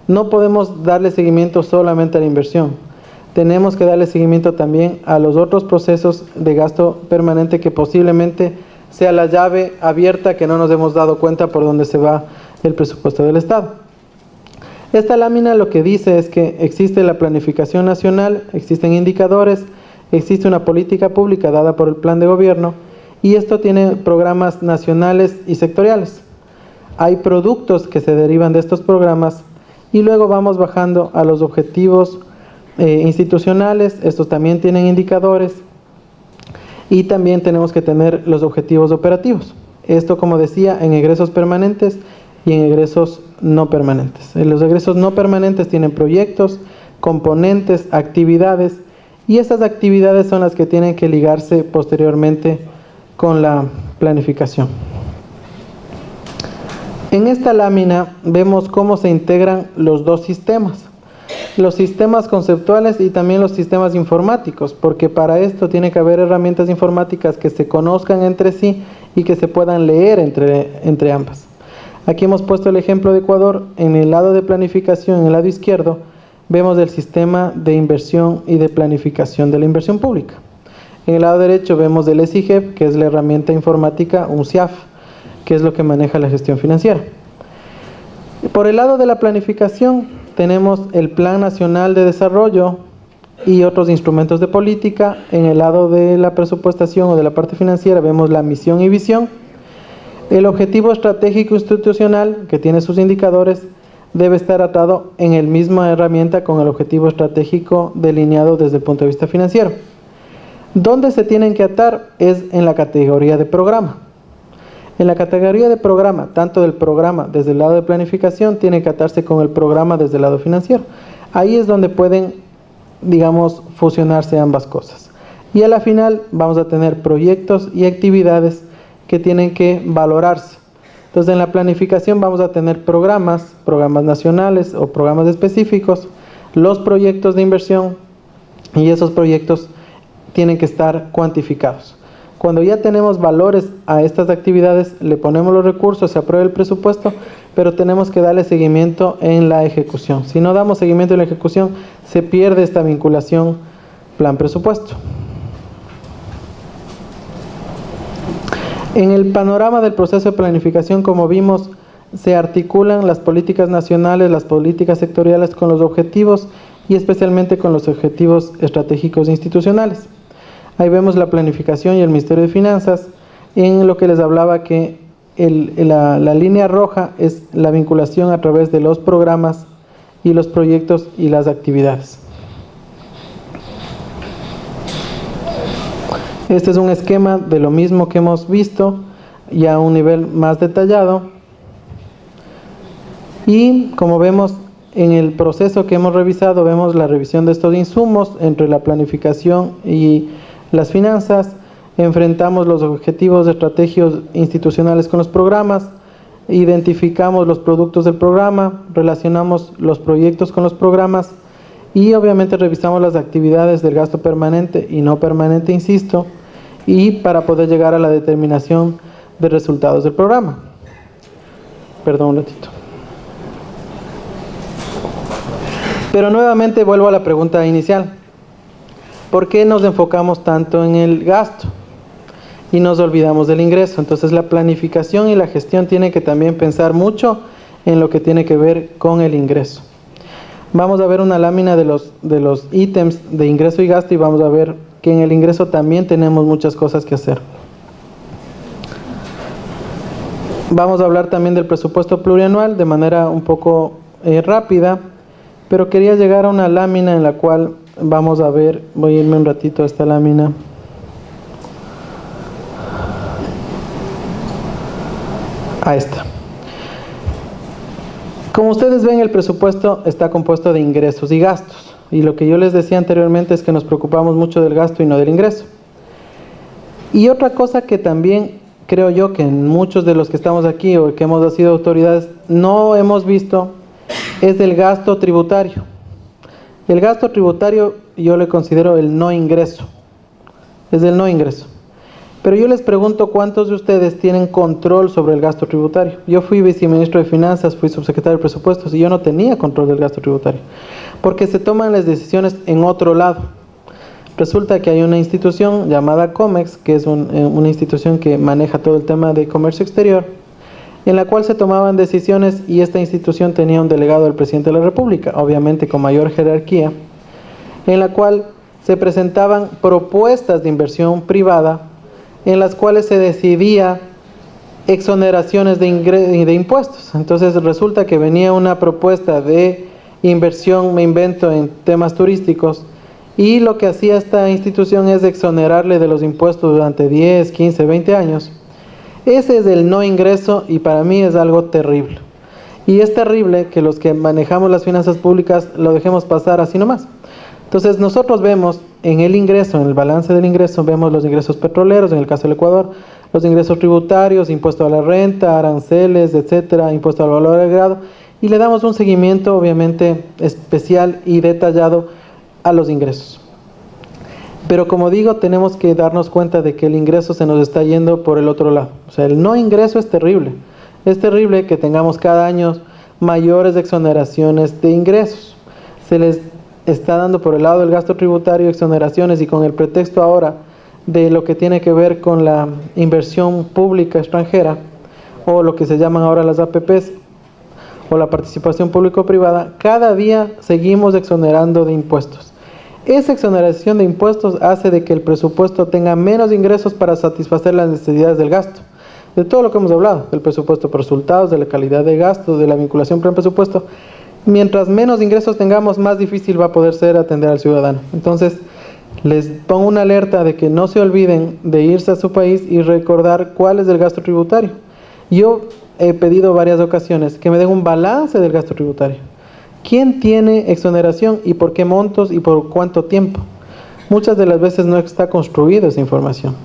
no podemos darle seguimiento solamente a la inversión. Tenemos que darle seguimiento también a los otros procesos de gasto permanente, que posiblemente sea la llave abierta que no nos hemos dado cuenta por dónde se va el presupuesto del Estado. Esta lámina lo que dice es que existe la planificación nacional, existen indicadores, existe una política pública dada por el plan de gobierno, y esto tiene programas nacionales y sectoriales. Hay productos que se derivan de estos programas, y luego vamos bajando a los objetivos institucionales. Estos también tienen indicadores, y también tenemos que tener los objetivos operativos. Esto, como decía, en egresos permanentes y en egresos no permanentes. Los egresos no permanentes tienen proyectos, componentes, actividades, y estas actividades son las que tienen que ligarse posteriormente con la planificación. En esta lámina vemos cómo se integran los dos sistemas, los sistemas conceptuales y también los sistemas informáticos, porque para esto tiene que haber herramientas informáticas que se conozcan entre sí y que se puedan leer entre ambas. Aquí hemos puesto el ejemplo de Ecuador. En el lado de planificación, en el lado izquierdo, vemos el sistema de inversión y de planificación de la inversión pública. En el lado derecho vemos el SIGEP, que es la herramienta informática, un CIAF, que es lo que maneja la gestión financiera. Por el lado de la planificación, tenemos el Plan Nacional de Desarrollo y otros instrumentos de política. En el lado de la presupuestación o de la parte financiera vemos la misión y visión. El objetivo estratégico institucional, que tiene sus indicadores, debe estar atado en la misma herramienta con el objetivo estratégico delineado desde el punto de vista financiero. ¿Dónde se tienen que atar? Es en la categoría de programa. En la categoría de programa, tanto del programa desde el lado de planificación, tiene que atarse con el programa desde el lado financiero. Ahí es donde pueden, digamos, fusionarse ambas cosas. Y a la final vamos a tener proyectos y actividades que tienen que valorarse. Entonces, en la planificación vamos a tener programas nacionales o programas específicos, los proyectos de inversión, y esos proyectos tienen que estar cuantificados. Cuando ya tenemos valores a estas actividades, le ponemos los recursos, se aprueba el presupuesto, pero tenemos que darle seguimiento en la ejecución. Si no damos seguimiento en la ejecución, se pierde esta vinculación plan-presupuesto. En el panorama del proceso de planificación, como vimos, se articulan las políticas nacionales, las políticas sectoriales con los objetivos y especialmente con los objetivos estratégicos institucionales. Ahí vemos la planificación y el Ministerio de Finanzas, en lo que les hablaba que la línea roja es la vinculación a través de los programas y los proyectos y las actividades. Este es un esquema de lo mismo que hemos visto, ya a un nivel más detallado. Y como vemos en el proceso que hemos revisado, vemos la revisión de estos insumos entre la planificación y las finanzas, enfrentamos los objetivos estratégicos institucionales con los programas, identificamos los productos del programa, relacionamos los proyectos con los programas y obviamente revisamos las actividades del gasto permanente y no permanente, insisto, y para poder llegar a la determinación de resultados del programa. Perdón un ratito. Pero nuevamente vuelvo a la pregunta inicial. ¿Por qué nos enfocamos tanto en el gasto y nos olvidamos del ingreso? Entonces la planificación y la gestión tienen que también pensar mucho en lo que tiene que ver con el ingreso. Vamos a ver una lámina de los ítems de ingreso y gasto y vamos a ver que en el ingreso también tenemos muchas cosas que hacer. Vamos a hablar también del presupuesto plurianual de manera un poco rápida, pero quería llegar a una lámina en la cual vamos a ver, voy a irme un ratito a esta lámina. A esta. Como ustedes ven, el presupuesto está compuesto de ingresos y gastos. Y lo que yo les decía anteriormente es que nos preocupamos mucho del gasto y no del ingreso. Y otra cosa que también creo yo que muchos de los que estamos aquí o que hemos sido autoridades no hemos visto es el gasto tributario. El gasto tributario yo le considero el no ingreso. Es el no ingreso. Pero yo les pregunto, ¿cuántos de ustedes tienen control sobre el gasto tributario? Yo fui viceministro de Finanzas, fui subsecretario de Presupuestos y yo no tenía control del gasto tributario. Porque se toman las decisiones en otro lado. Resulta que hay una institución llamada COMEX, que es una institución que maneja todo el tema de comercio exterior, en la cual se tomaban decisiones y esta institución tenía un delegado del presidente de la República, obviamente con mayor jerarquía, en la cual se presentaban propuestas de inversión privada en las cuales se decidía exoneraciones de impuestos. Entonces resulta que venía una propuesta de inversión, me invento, en temas turísticos, y lo que hacía esta institución es exonerarle de los impuestos durante 10, 15, 20 años. Ese es el no ingreso y para mí es algo terrible. Y es terrible que los que manejamos las finanzas públicas lo dejemos pasar así nomás. Entonces nosotros vemos en el ingreso, en el balance del ingreso, vemos los ingresos petroleros, en el caso del Ecuador, los ingresos tributarios, impuesto a la renta, aranceles, etcétera, impuesto al valor agregado, y le damos un seguimiento obviamente especial y detallado a los ingresos. Pero como digo, tenemos que darnos cuenta de que el ingreso se nos está yendo por el otro lado. O sea, el no ingreso es terrible. Es terrible que tengamos cada año mayores exoneraciones de ingresos. Se les está dando por el lado del gasto tributario exoneraciones, y con el pretexto ahora de lo que tiene que ver con la inversión pública extranjera, o lo que se llaman ahora las APPs, o la participación público-privada, cada día seguimos exonerando de impuestos. Esa exoneración de impuestos hace de que el presupuesto tenga menos ingresos para satisfacer las necesidades del gasto. De todo lo que hemos hablado, del presupuesto por resultados, de la calidad de gasto, de la vinculación con el presupuesto, mientras menos ingresos tengamos, más difícil va a poder ser atender al ciudadano. Entonces, les pongo una alerta de que no se olviden de irse a su país y recordar cuál es el gasto tributario. Yo he pedido varias ocasiones que me den un balance del gasto tributario. ¿Quién tiene exoneración y por qué montos y por cuánto tiempo? Muchas de las veces no está construida esa información.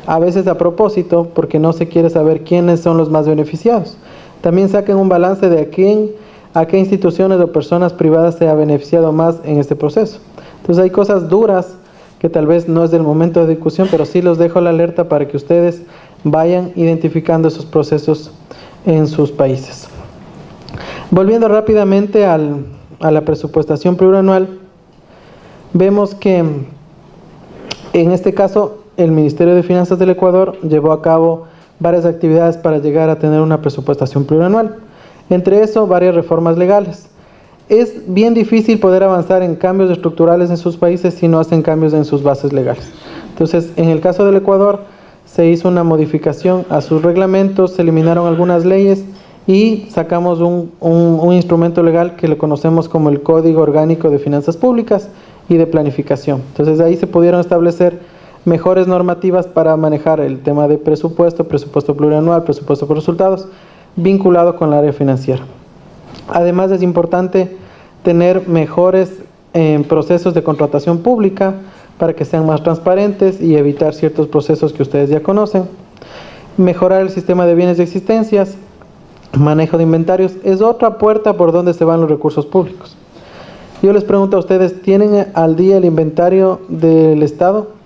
A veces a propósito, porque no se quiere saber quiénes son los más beneficiados. También saquen un balance de a qué instituciones o personas privadas se ha beneficiado más en este proceso. Entonces hay cosas duras que tal vez no es del momento de discusión, pero sí los dejo la alerta para que ustedes vayan identificando esos procesos en sus países. Volviendo rápidamente a la presupuestación plurianual, vemos que en este caso el Ministerio de Finanzas del Ecuador llevó a cabo varias actividades para llegar a tener una presupuestación plurianual. Entre eso, varias reformas legales. Es bien difícil poder avanzar en cambios estructurales en sus países si no hacen cambios en sus bases legales. Entonces, en el caso del Ecuador, se hizo una modificación a sus reglamentos, se eliminaron algunas leyes y sacamos un instrumento legal que lo conocemos como el Código Orgánico de Finanzas Públicas y de Planificación. Entonces, ahí se pudieron establecer mejores normativas para manejar el tema de presupuesto plurianual, presupuesto por resultados, vinculado con el área financiera. Además, es importante tener mejores procesos de contratación pública para que sean más transparentes y evitar ciertos procesos que ustedes ya conocen. Mejorar el sistema de bienes y existencias, manejo de inventarios, es otra puerta por donde se van los recursos públicos. Yo les pregunto a ustedes, ¿tienen al día el inventario del Estado?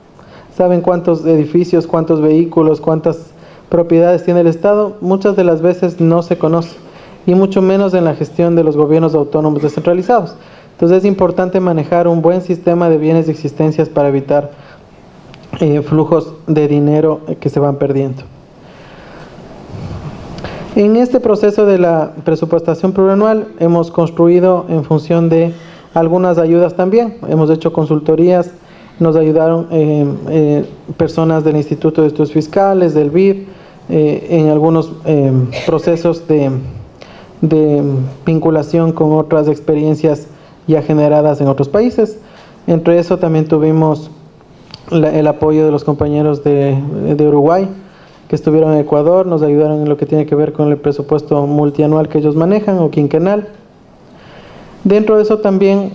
¿Saben cuántos edificios, cuántos vehículos, cuántas propiedades tiene el Estado? Muchas de las veces no se conoce, y mucho menos en la gestión de los gobiernos autónomos descentralizados. Entonces es importante manejar un buen sistema de bienes y existencias para evitar flujos de dinero que se van perdiendo. En este proceso de la presupuestación plurianual hemos construido en función de algunas ayudas también. Hemos hecho consultorías, nos ayudaron personas del Instituto de Estudios Fiscales, del BID, en algunos procesos de vinculación con otras experiencias ya generadas en otros países. Entre eso también tuvimos el apoyo de los compañeros de Uruguay, que estuvieron en Ecuador, nos ayudaron en lo que tiene que ver con el presupuesto multianual que ellos manejan o quinquenal. Dentro de eso también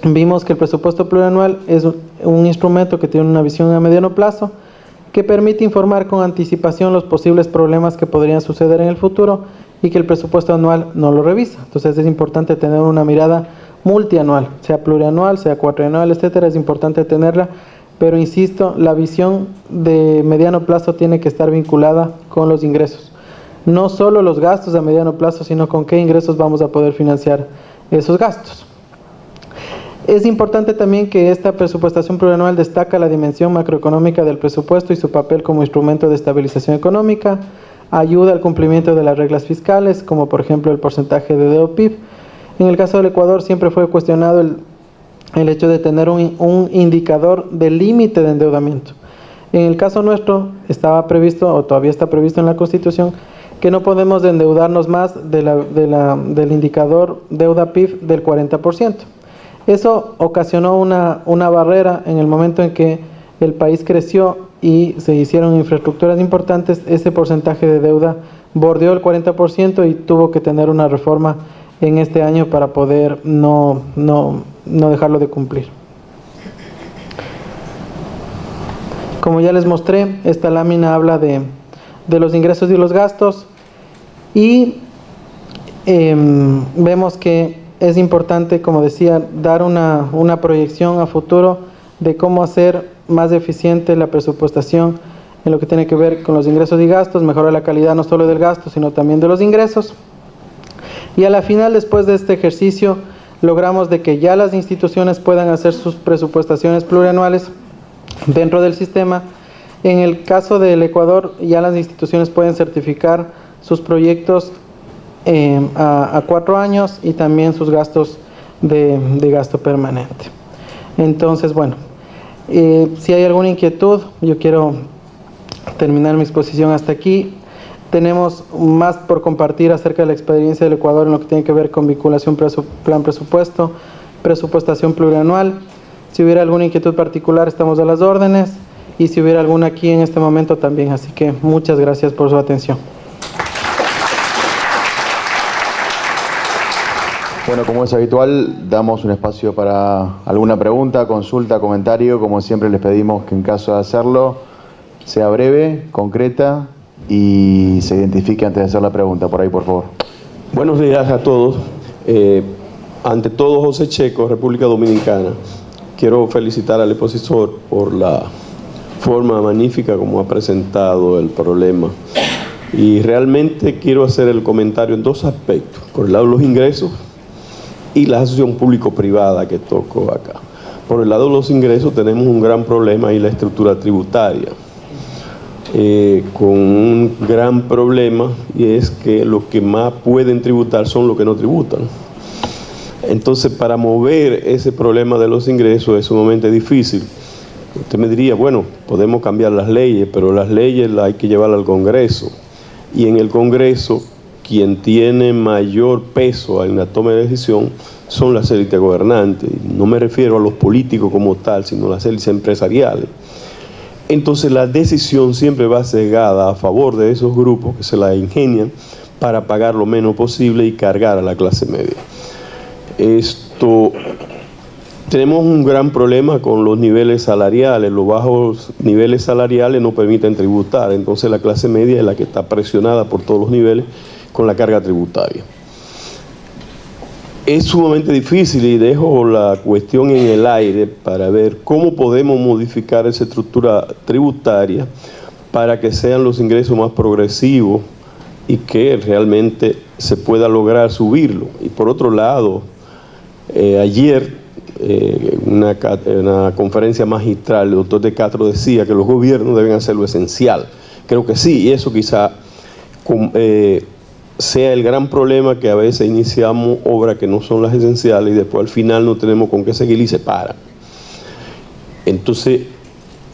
vimos que el presupuesto plurianual es un instrumento que tiene una visión a mediano plazo, que permite informar con anticipación los posibles problemas que podrían suceder en el futuro y que el presupuesto anual no lo revisa. Entonces es importante tener una mirada multianual, sea plurianual, sea cuatrianual, etcétera, es importante tenerla, pero insisto, la visión de mediano plazo tiene que estar vinculada con los ingresos. No solo los gastos a mediano plazo, sino con qué ingresos vamos a poder financiar esos gastos. Es importante también que esta presupuestación plurianual destaca la dimensión macroeconómica del presupuesto y su papel como instrumento de estabilización económica, ayuda al cumplimiento de las reglas fiscales, como por ejemplo el porcentaje de deuda-PIB. En el caso del Ecuador siempre fue cuestionado el hecho de tener un indicador de límite de endeudamiento. En el caso nuestro estaba previsto, o todavía está previsto en la Constitución, que no podemos endeudarnos más del indicador deuda-PIB del 40%. Eso ocasionó una barrera en el momento en que el país creció y se hicieron infraestructuras importantes. Ese porcentaje de deuda bordeó el 40% y tuvo que tener una reforma en este año para poder no dejarlo de cumplir. Como ya les mostré, esta lámina habla de los ingresos y los gastos y vemos que es importante, como decía, dar una proyección a futuro de cómo hacer más eficiente la presupuestación en lo que tiene que ver con los ingresos y gastos, mejorar la calidad no solo del gasto, sino también de los ingresos. Y a la final, después de este ejercicio, logramos de que ya las instituciones puedan hacer sus presupuestaciones plurianuales dentro del sistema. En el caso del Ecuador, ya las instituciones pueden certificar sus proyectos a 4 años y también sus gastos de gasto permanente. Entonces, bueno, si hay alguna inquietud, yo quiero terminar mi exposición hasta aquí. Tenemos más por compartir acerca de la experiencia del Ecuador en lo que tiene que ver con vinculación plan presupuesto, presupuestación plurianual. Si hubiera alguna inquietud particular, estamos a las órdenes, y si hubiera alguna aquí en este momento también. Así que muchas gracias por su atención. Bueno, como es habitual, damos un espacio para alguna pregunta, consulta, comentario. Como siempre les pedimos que en caso de hacerlo, sea breve, concreta y se identifique antes de hacer la pregunta. Por ahí, por favor. Buenos días a todos. Ante todo, José Checo, República Dominicana. Quiero felicitar al expositor por la forma magnífica como ha presentado el problema. Y realmente quiero hacer el comentario en dos aspectos. Por el lado de los ingresos y la asociación público-privada que tocó acá. Por el lado de los ingresos tenemos un gran problema y la estructura tributaria. Con un gran problema, y es que los que más pueden tributar son los que no tributan. Entonces, para mover ese problema de los ingresos es sumamente difícil. Usted me diría, bueno, podemos cambiar las leyes, pero las leyes las hay que llevar al Congreso. Y en el Congreso, quien tiene mayor peso en la toma de decisión son las élites gobernantes. No me refiero a los políticos como tal, sino a las élites empresariales. Entonces la decisión siempre va cegada a favor de esos grupos que se la ingenian para pagar lo menos posible y cargar a la clase media. Tenemos un gran problema con los niveles salariales. Los bajos niveles salariales no permiten tributar. Entonces la clase media es la que está presionada por todos los niveles con la carga tributaria. Es sumamente difícil y dejo la cuestión en el aire para ver cómo podemos modificar esa estructura tributaria para que sean los ingresos más progresivos y que realmente se pueda lograr subirlo. Y por otro lado, ayer una conferencia magistral, el doctor De Castro decía que los gobiernos deben hacer lo esencial. Creo que sí, y eso quizá sea el gran problema, que a veces iniciamos obras que no son las esenciales y después al final no tenemos con qué seguir y se paran. Entonces,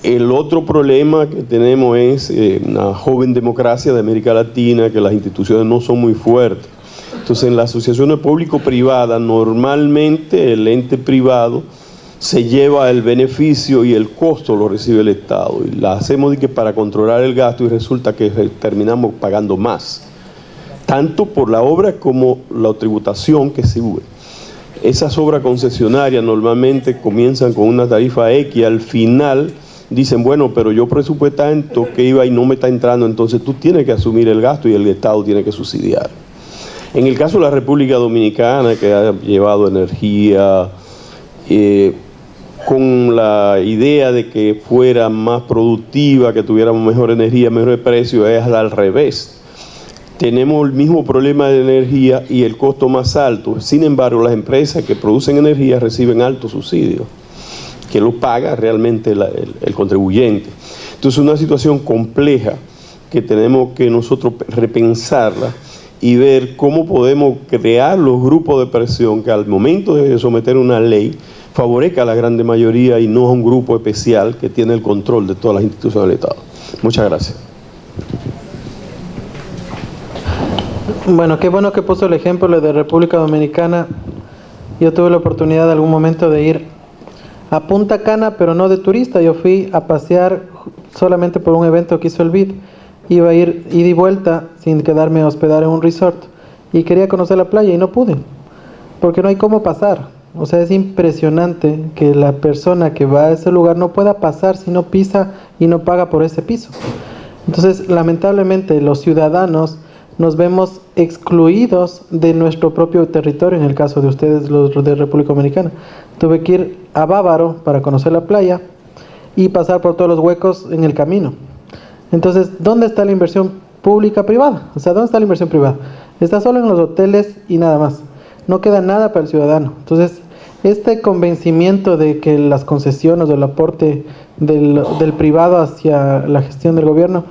el otro problema que tenemos es una joven democracia de América Latina, que las instituciones no son muy fuertes. Entonces, en las asociaciones público-privadas, normalmente el ente privado se lleva el beneficio y el costo lo recibe el Estado. Y la hacemos para controlar el gasto y resulta que terminamos pagando más, tanto por la obra como la tributación que se sube. Esas obras concesionarias normalmente comienzan con una tarifa X y al final dicen, bueno, pero yo presupuesté tanto que iba y no me está entrando, entonces tú tienes que asumir el gasto y el Estado tiene que subsidiar. En el caso de la República Dominicana, que ha llevado energía con la idea de que fuera más productiva, que tuviéramos mejor energía, mejor precio, es al revés. Tenemos el mismo problema de energía y el costo más alto. Sin embargo, las empresas que producen energía reciben altos subsidios, que lo paga realmente el contribuyente. Entonces, es una situación compleja que tenemos que nosotros repensarla y ver cómo podemos crear los grupos de presión que al momento de someter una ley favorezca a la grande mayoría y no a un grupo especial que tiene el control de todas las instituciones del Estado. Muchas gracias. Bueno, qué bueno que puso el ejemplo de República Dominicana. Yo tuve la oportunidad de algún momento de ir a Punta Cana, pero no de turista. Yo fui a pasear solamente por un evento que hizo el BID. iba a ir ida y vuelta sin quedarme a hospedar en un resort. Y quería conocer la playa y no pude, porque no hay cómo pasar. O sea, es impresionante que la persona que va a ese lugar no pueda pasar si no pisa y no paga por ese piso. Entonces, lamentablemente, los ciudadanos nos vemos excluidos de nuestro propio territorio, en el caso de ustedes, los de República Dominicana. Tuve que ir a Bávaro para conocer la playa y pasar por todos los huecos en el camino. Entonces, ¿dónde está la inversión pública-privada? O sea, ¿dónde está la inversión privada? Está solo en los hoteles y nada más. No queda nada para el ciudadano. Entonces, este convencimiento de que las concesiones o el aporte del privado hacia la gestión del gobierno,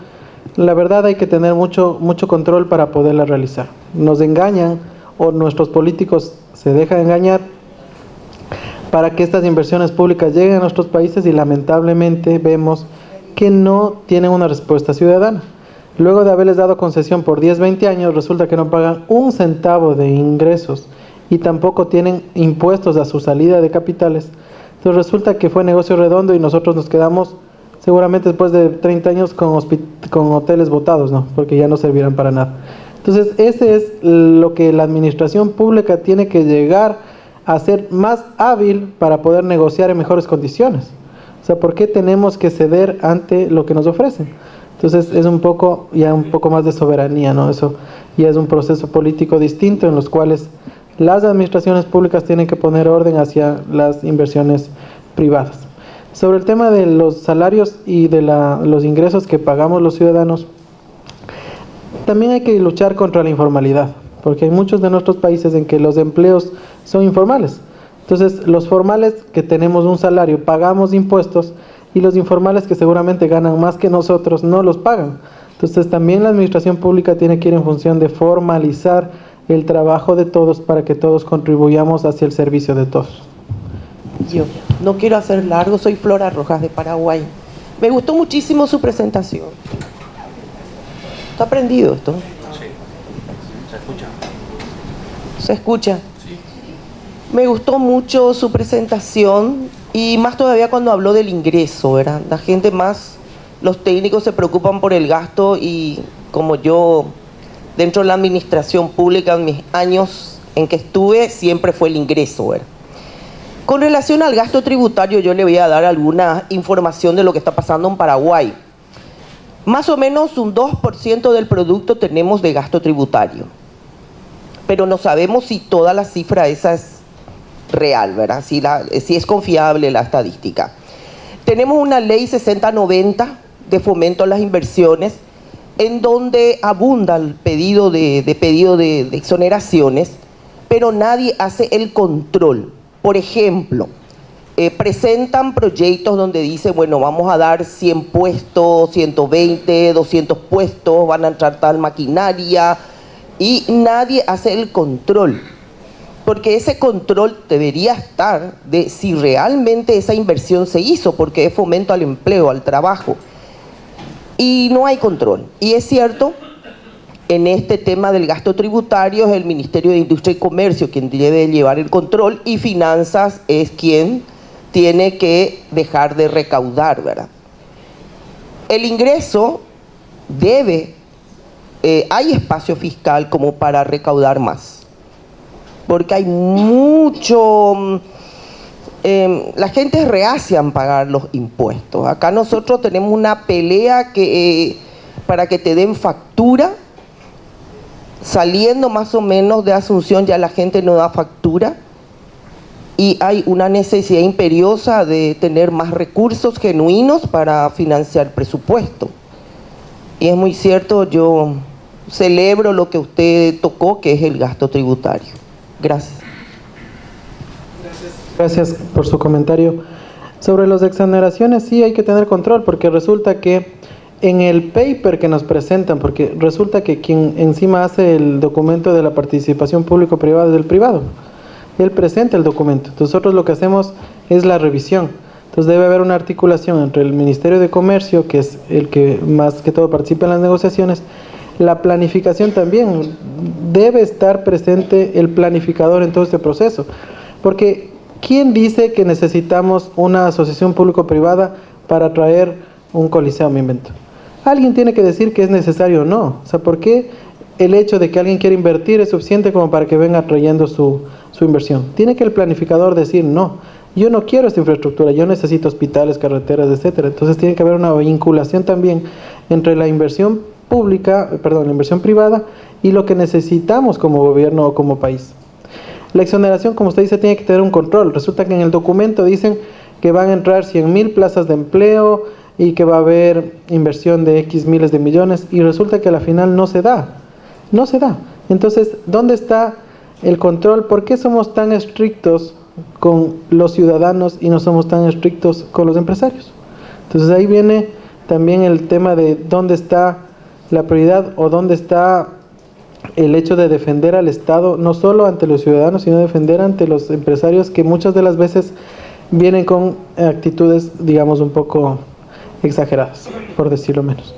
la verdad hay que tener mucho control para poderla realizar. Nos engañan o nuestros políticos se dejan engañar para que estas inversiones públicas lleguen a nuestros países y lamentablemente vemos que no tienen una respuesta ciudadana. Luego de haberles dado concesión por 10, 20 años, resulta que no pagan un centavo de ingresos y tampoco tienen impuestos a su salida de capitales. Entonces resulta que fue negocio redondo y nosotros nos quedamos seguramente después de 30 años con hoteles botados, ¿no? Porque ya no servirán para nada. Entonces ese es lo que la administración pública tiene que llegar a ser más hábil para poder negociar en mejores condiciones. O sea, ¿por qué tenemos que ceder ante lo que nos ofrecen? Entonces es un poco más de soberanía, ¿no? Eso ya es un proceso político distinto en los cuales las administraciones públicas tienen que poner orden hacia las inversiones privadas. Sobre el tema de los salarios y de los ingresos que pagamos los ciudadanos, también hay que luchar contra la informalidad, porque hay muchos de nuestros países en que los empleos son informales. Entonces, los formales que tenemos un salario, pagamos impuestos, y los informales que seguramente ganan más que nosotros, no los pagan. Entonces, también la administración pública tiene que ir en función de formalizar el trabajo de todos para que todos contribuyamos hacia el servicio de todos. Yo no quiero hacer largo, soy Flora Rojas de Paraguay. Me gustó muchísimo su presentación. ¿Está prendido esto? Sí, se escucha. ¿Se escucha? Sí. Me gustó mucho su presentación y más todavía cuando habló del ingreso, ¿verdad? La gente más, los técnicos se preocupan por el gasto y como yo dentro de la administración pública en mis años en que estuve siempre fue el ingreso, ¿verdad? Con relación al gasto tributario yo le voy a dar alguna información de lo que está pasando en Paraguay. Más o menos un 2% del producto tenemos de gasto tributario, pero no sabemos si toda la cifra esa es real, ¿verdad? Si es confiable la estadística. Tenemos una ley 6090 de fomento a las inversiones, en donde abunda el pedido de exoneraciones, pero nadie hace el control. Por ejemplo, presentan proyectos donde dice, bueno, vamos a dar 100 puestos, 120, 200 puestos, van a entrar tal maquinaria, y nadie hace el control. Porque ese control debería estar de si realmente esa inversión se hizo, porque es fomento al empleo, al trabajo. Y no hay control. Y es cierto, en este tema del gasto tributario es el Ministerio de Industria y Comercio quien debe llevar el control y Finanzas es quien tiene que dejar de recaudar, ¿verdad? El ingreso hay espacio fiscal como para recaudar más. Porque hay mucho... la gente es reacia en pagar los impuestos. Acá nosotros tenemos una pelea para que te den factura. Saliendo más o menos de Asunción ya la gente no da factura. Y hay una necesidad imperiosa de tener más recursos genuinos para financiar el presupuesto. Y es muy cierto, yo celebro lo que usted tocó, que es el gasto tributario. Gracias. Gracias por su comentario. Sobre las exoneraciones sí hay que tener control, porque resulta que en el paper que nos presentan, porque resulta que quien encima hace el documento de la participación público-privada es el privado. Él presenta el documento. Nosotros lo que hacemos es la revisión. Entonces debe haber una articulación entre el Ministerio de Comercio, que es el que más que todo participa en las negociaciones. La planificación también, debe estar presente el planificador en todo este proceso. Porque ¿quién dice que necesitamos una asociación público-privada para traer un coliseo, me invento? Alguien tiene que decir que es necesario o no. O sea, ¿por qué el hecho de que alguien quiera invertir es suficiente como para que venga trayendo su inversión? Tiene que el planificador decir, no, yo no quiero esta infraestructura, yo necesito hospitales, carreteras, etcétera. Entonces tiene que haber una vinculación también entre la inversión la inversión privada y lo que necesitamos como gobierno o como país. La exoneración, como usted dice, tiene que tener un control. Resulta que en el documento dicen que van a entrar 100,000 plazas de empleo y que va a haber inversión de X miles de millones, y resulta que a la final no se da. No se da. Entonces, ¿dónde está el control? ¿Por qué somos tan estrictos con los ciudadanos y no somos tan estrictos con los empresarios? Entonces ahí viene también el tema de dónde está la prioridad o dónde está el hecho de defender al Estado, no solo ante los ciudadanos, sino defender ante los empresarios, que muchas de las veces vienen con actitudes, digamos, un poco exageradas, por decirlo menos.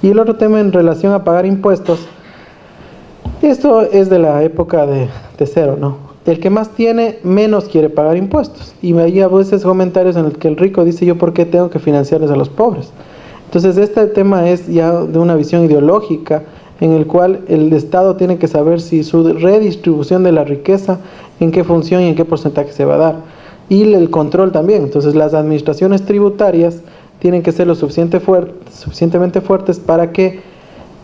Y el otro tema en relación a pagar impuestos, esto es de la época de cero, ¿no? El que más tiene, menos quiere pagar impuestos. Y hay a veces comentarios en los que el rico dice, yo por qué tengo que financiarles a los pobres. Entonces este tema es ya de una visión ideológica, en el cual el Estado tiene que saber si su redistribución de la riqueza, en qué función y en qué porcentaje se va a dar. Y el control también. Entonces las administraciones tributarias tienen que ser lo suficientemente fuertes para que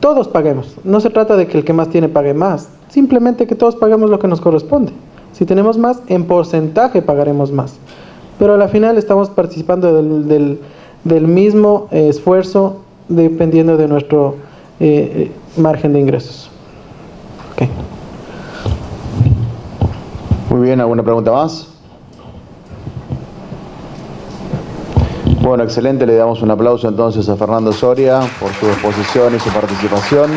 todos paguemos. No se trata de que el que más tiene pague más, simplemente que todos paguemos lo que nos corresponde. Si tenemos más, en porcentaje pagaremos más. Pero a la final estamos participando del mismo esfuerzo, dependiendo de nuestro margen de ingresos. Okay. Muy bien, ¿alguna pregunta más? Bueno, excelente, le damos un aplauso entonces a Fernando Soria por su exposición y su participación.